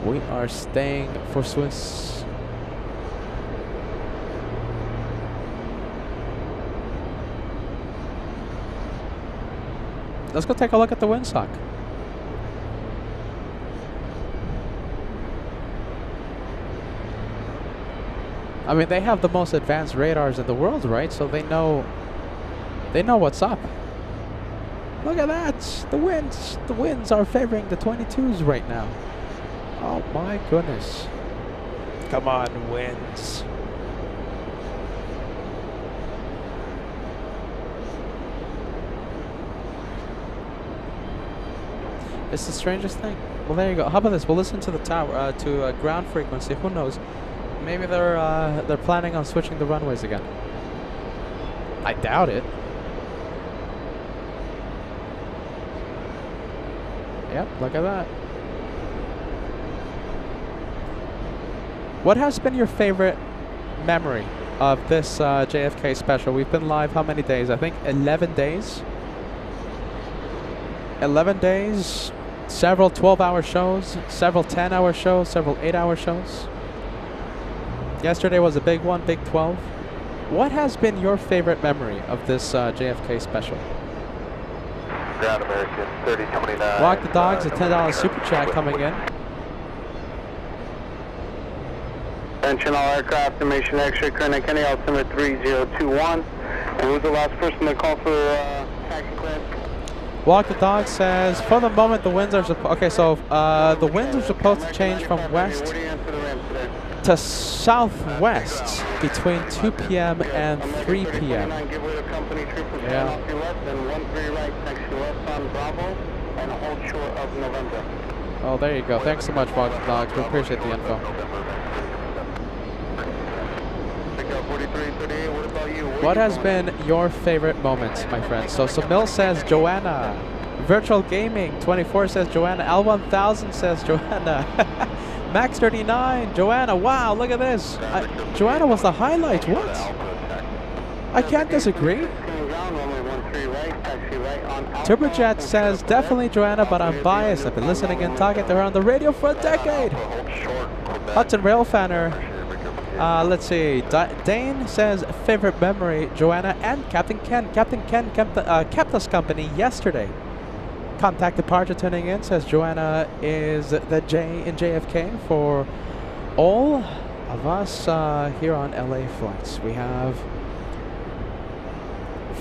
We are staying for Swiss. Let's go take a look at the windsock. I mean, they have the most advanced radars in the world, right? So they know what's up. Look at that! The winds are favoring the 22s right now. Oh my goodness. Come on, winds. It's the strangest thing. Well, there you go. How about this? We'll listen to the tower, to ground frequency. Who knows? Maybe they're planning on switching the runways again. I doubt it. Yep, look at that. What has been your favorite memory of this JFK special? We've been live how many days? I think 11 days. 11 days. Several 12-hour shows, several 10-hour shows, several 8-hour shows. Yesterday was a big one, Big 12. What has been your favorite memory of this JFK special? Ground American 3029. Walk the Dogs, a $10 super chat coming in. Attention all aircraft, information X-ray, current Kenny, altimeter 3021. And who's the last person to call for taxi clearance? Walk the Dog says, for the moment the winds are okay. So the winds are supposed to change from west to southwest between 2 p.m. and 3 p.m. Yeah. Oh, there you go. Thanks so much, Walk the Dogs. We appreciate the info. What has been your favorite moment, my friends? So Samil says Joanna. Virtual Gaming 24 says Joanna. L1000 says Joanna. Max 39, Joanna. Wow, look at this. Joanna was the highlight. What? I can't disagree. Turbojet says definitely Joanna, but I'm biased. I've been listening and talking to her on the radio for a decade. Hudson Railfanner. Let's see. Dane says favorite memory, Joanna and Captain Ken. Captain Ken kept us company yesterday. Contact departure tuning in says Joanna is the J in JFK for all of us here on LA Flights. We have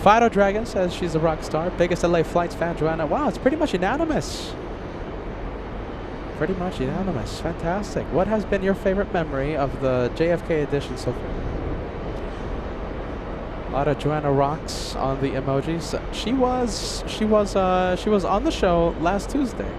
Fido Dragon says she's a rock star. Biggest LA Flights fan, Joanna. Wow, it's pretty much unanimous. Pretty much unanimous. Fantastic. What has been your favorite memory of the JFK edition so far? A lot of Joanna rocks on the emojis. She was on the show last Tuesday.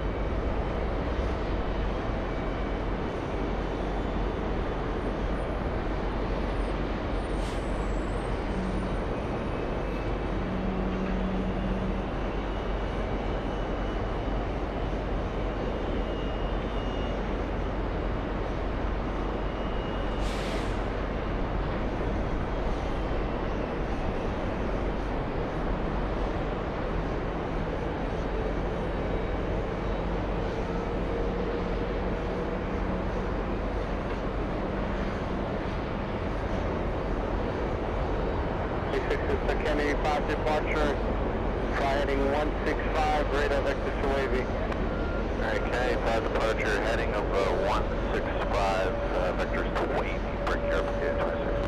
Kennedy 5 departure, fly heading 165, radar vector to Wavy. Alright, Kennedy 5 departure, heading of 165, vectors to Wavy, bring your up to 26.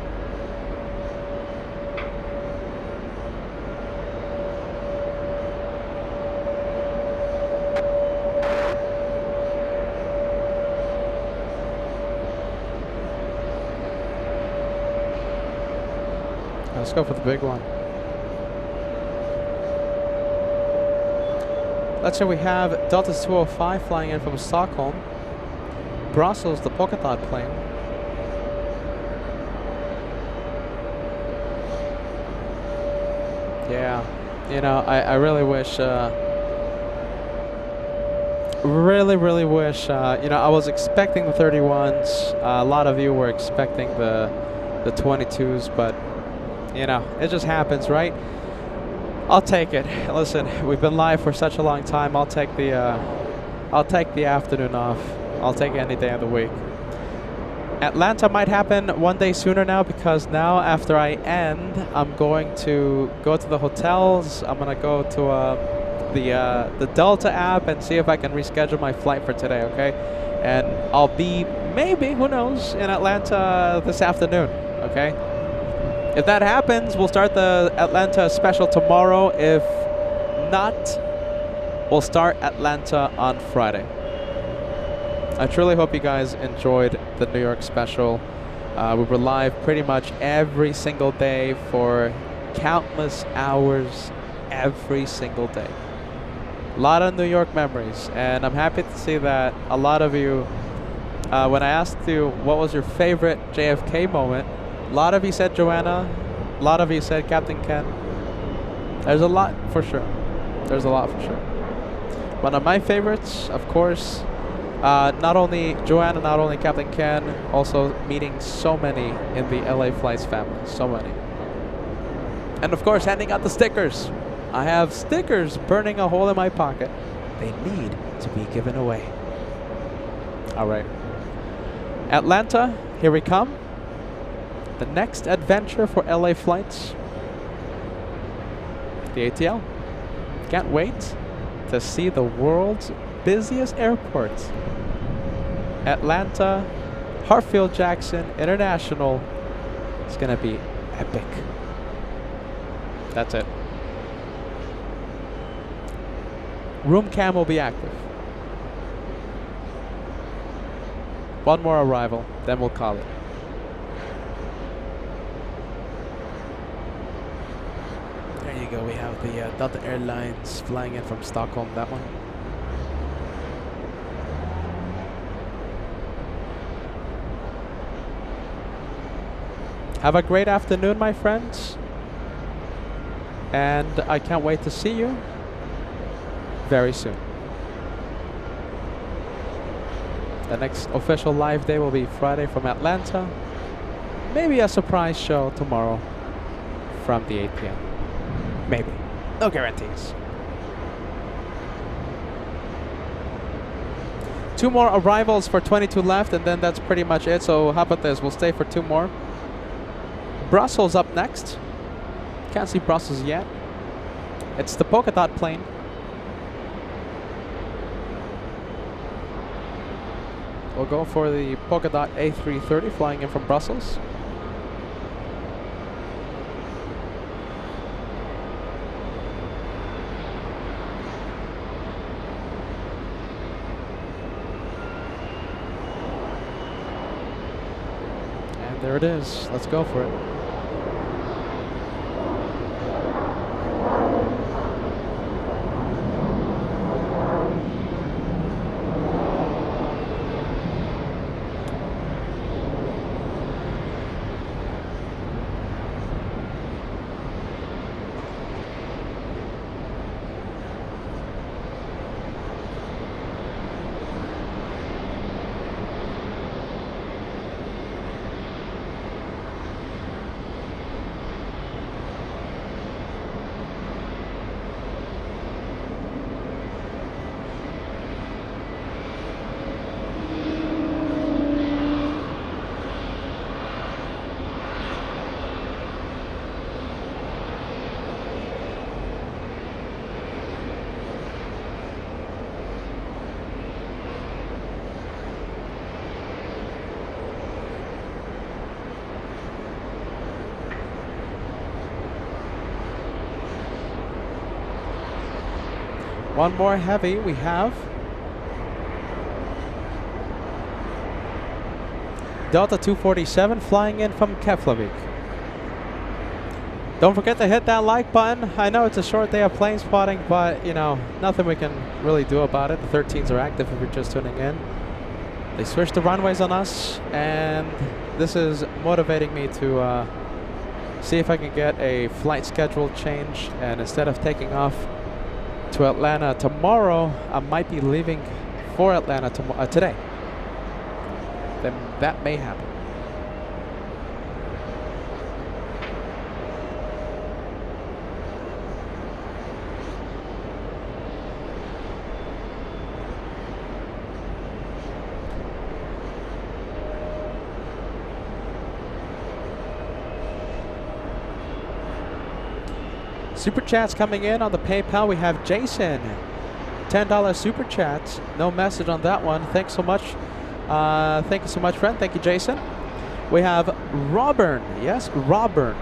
Let's go for the big one. Let's say we have Delta 205 flying in from Stockholm. Brussels, the polka dot plane. Yeah, you know, I really wish, really wish, you know, I was expecting the 31s. A lot of you were expecting the 22s, but you know, it just happens, right? I'll take it. Listen, we've been live for such a long time. I'll take the afternoon off. I'll take any day of the week. Atlanta might happen one day sooner now, because now after I end, I'm going to go to the hotels. I'm gonna go to the Delta app and see if I can reschedule my flight for today. Okay, and I'll be maybe, who knows, in Atlanta this afternoon. Okay. If that happens, we'll start the Atlanta special tomorrow. If not, we'll start Atlanta on Friday. I truly hope you guys enjoyed the New York special. We were live pretty much every single day for countless hours every single day. A lot of New York memories, and I'm happy to see that a lot of you, when I asked you what was your favorite JFK moment, a lot of you said Joanna. A lot of you said Captain Ken. There's a lot for sure. There's a lot for sure. One of my favorites, of course, not only Joanna, not only Captain Ken, also meeting so many in the LA Flights family. So many. And of course, handing out the stickers. I have stickers burning a hole in my pocket. They need to be given away. All right. Atlanta, here we come. The next adventure for LA Flights. The ATL. Can't wait to see the world's busiest airport. Atlanta, Hartfield-Jackson International. It's gonna be epic. That's it. Room cam will be active. One more arrival, then we'll call it. There you go, we have the Delta Airlines flying in from Stockholm, that one. Have a great afternoon, my friends. And I can't wait to see you very soon. The next official live day will be Friday from Atlanta. Maybe a surprise show tomorrow from the 8 p.m. Maybe. No guarantees. 2 more arrivals for 22 left, and then that's pretty much it. So how about this? We'll stay for 2 more. Brussels up next. Can't see Brussels yet. It's the polka dot plane. We'll go for the polka dot A330 flying in from Brussels. And there it is. Let's go for it. One more heavy we have. Delta 247 flying in from Keflavik. Don't forget to hit that like button. I know it's a short day of plane spotting, but you know, nothing we can really do about it. The 13s are active if you're just tuning in. They switched the runways on us, and this is motivating me to see if I can get a flight schedule change, and instead of taking off to Atlanta tomorrow, I might be leaving for Atlanta today. Then that may happen. Super chats coming in on the PayPal. We have Jason, $10 super chat. No message on that one. Thanks so much. Thank you so much, friend. Thank you, Jason. We have Robern. Yes, Robern.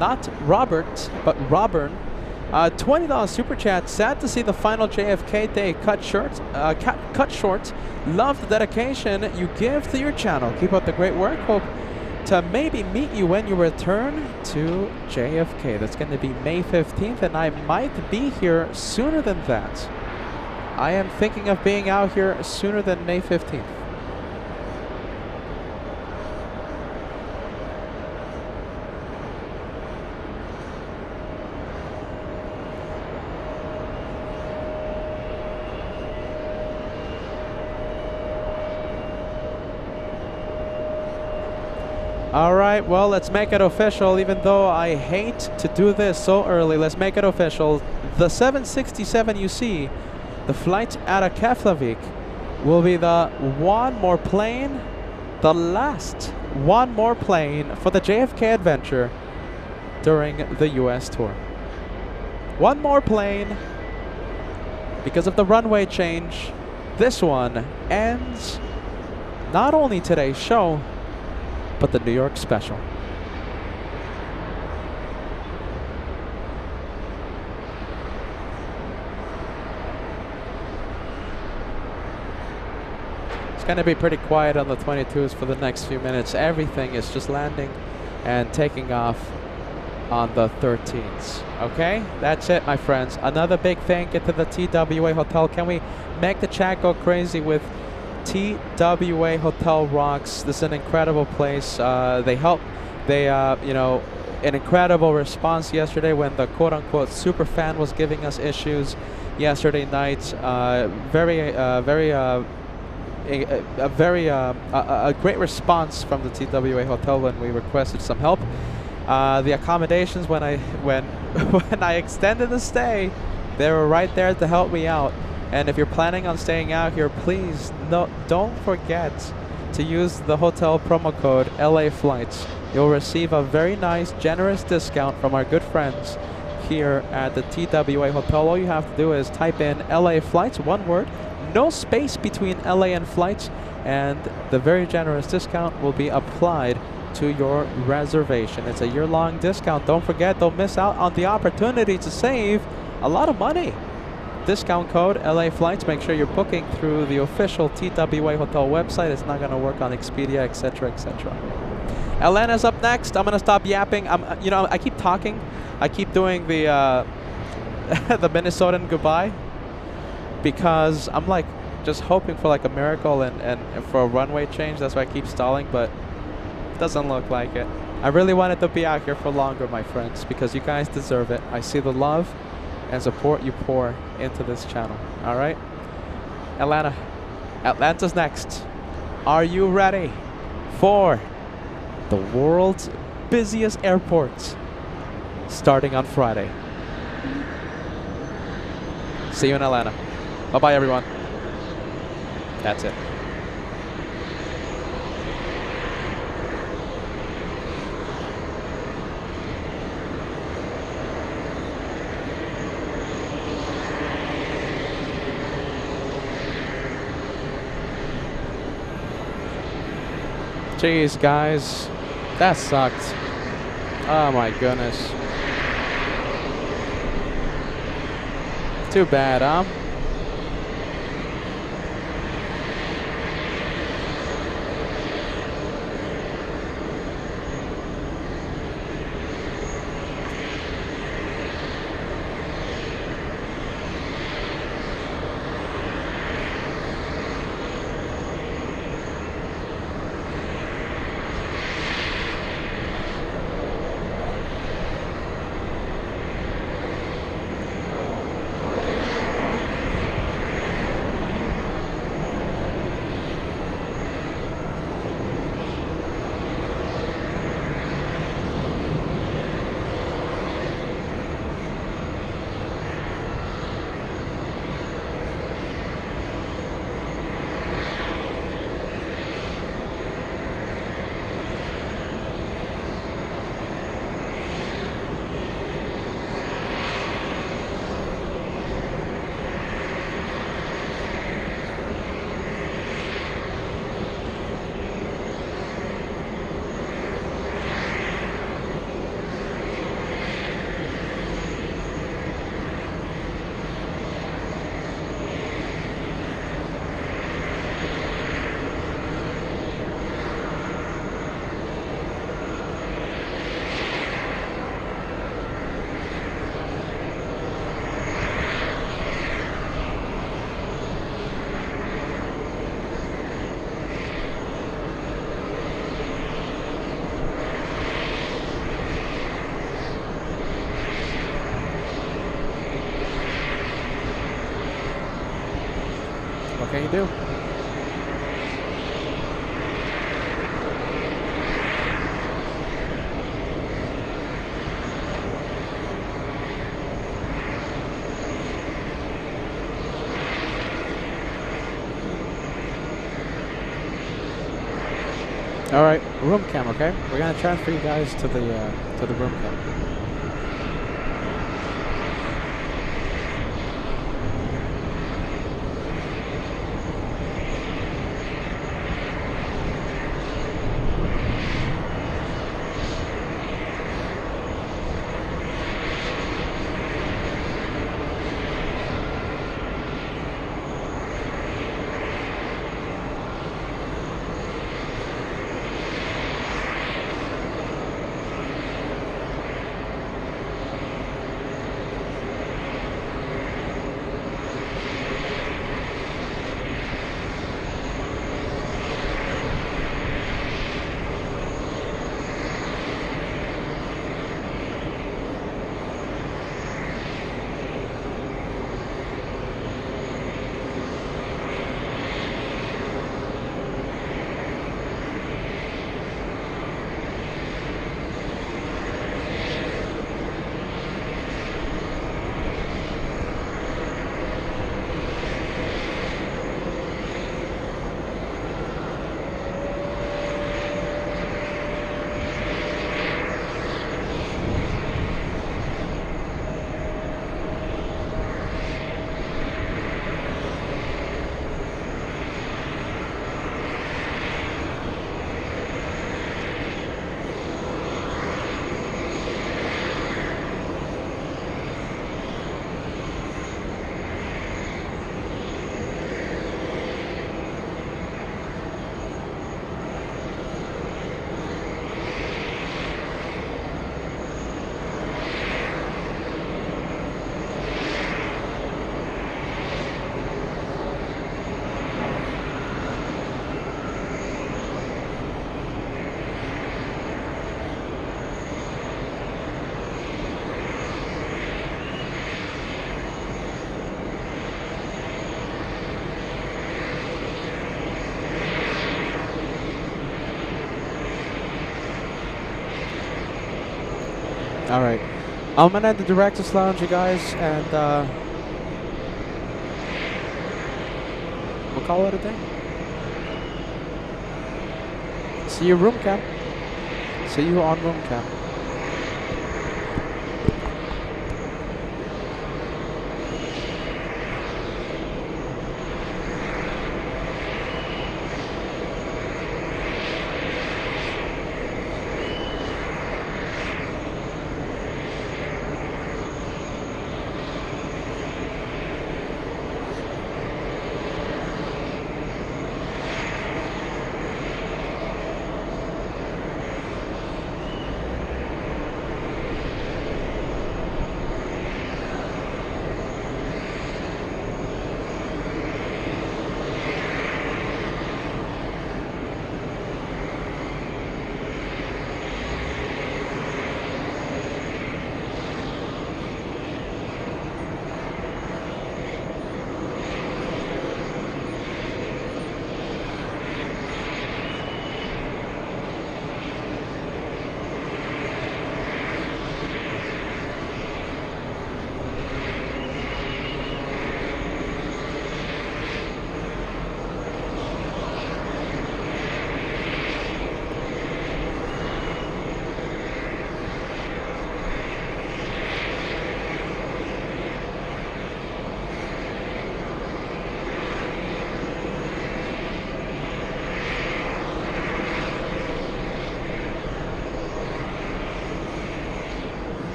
Not Robert, but Robern. $20 super chat. Sad to see the final JFK day cut short. Cut short. Love the dedication you give to your channel. Keep up the great work. Hope to maybe meet you when you return to JFK. That's going to be May 15th, and I might be here sooner than that. I am thinking of being out here sooner than May 15th. All right, well, let's make it official. Even though I hate to do this so early, let's make it official. The 767 you see, the flight out of Keflavik, will be the one more plane, the last one more plane for the JFK adventure during the US tour. One more plane. Because of the runway change, this one ends not only today's show, but the New York special. It's going to be pretty quiet on the 22s for the next few minutes. Everything is just landing and taking off on the 13s. Okay, that's it, my friends. Another big thank you to the TWA Hotel. Can we make the chat go crazy with TWA Hotel rocks? This is an incredible place. They help. They you know, an incredible response yesterday when the quote-unquote super fan was giving us issues yesterday night. A great response from the TWA Hotel when we requested some help. The accommodations, when I extended the stay, they were right there to help me out. And if you're planning on staying out here, please don't forget to use the hotel promo code LA Flights. You'll receive a very nice, generous discount from our good friends here at the TWA Hotel. All you have to do is type in LA Flights, one word, no space between LA and Flights, and the very generous discount will be applied to your reservation. It's a year-long discount. Don't forget, don't miss out on the opportunity to save a lot of money. Discount code LA Flights. Make sure you're booking through the official TWA Hotel website. It's not going to work on Expedia, etc., etc. Elena's up next. I'm going to stop yapping. You know, I keep talking. I keep doing the the Minnesotan goodbye because I'm like just hoping for like a miracle and for a runway change. That's why I keep stalling, but doesn't look like it. I really wanted to be out here for longer, my friends, because you guys deserve it. I see the love and support you pour into this channel. All right, Atlanta's next. Are you ready for the world's busiest airports starting on Friday? See you in Atlanta. Bye-bye, everyone. That's it. Jeez, guys, that sucked. Oh my goodness. Too bad, huh? What can you do? All right, room cam, okay? We're gonna transfer you guys to the room cam. All right. I'm gonna end the director's lounge, you guys, and we'll call it a day. See you room cam. See you on room cam.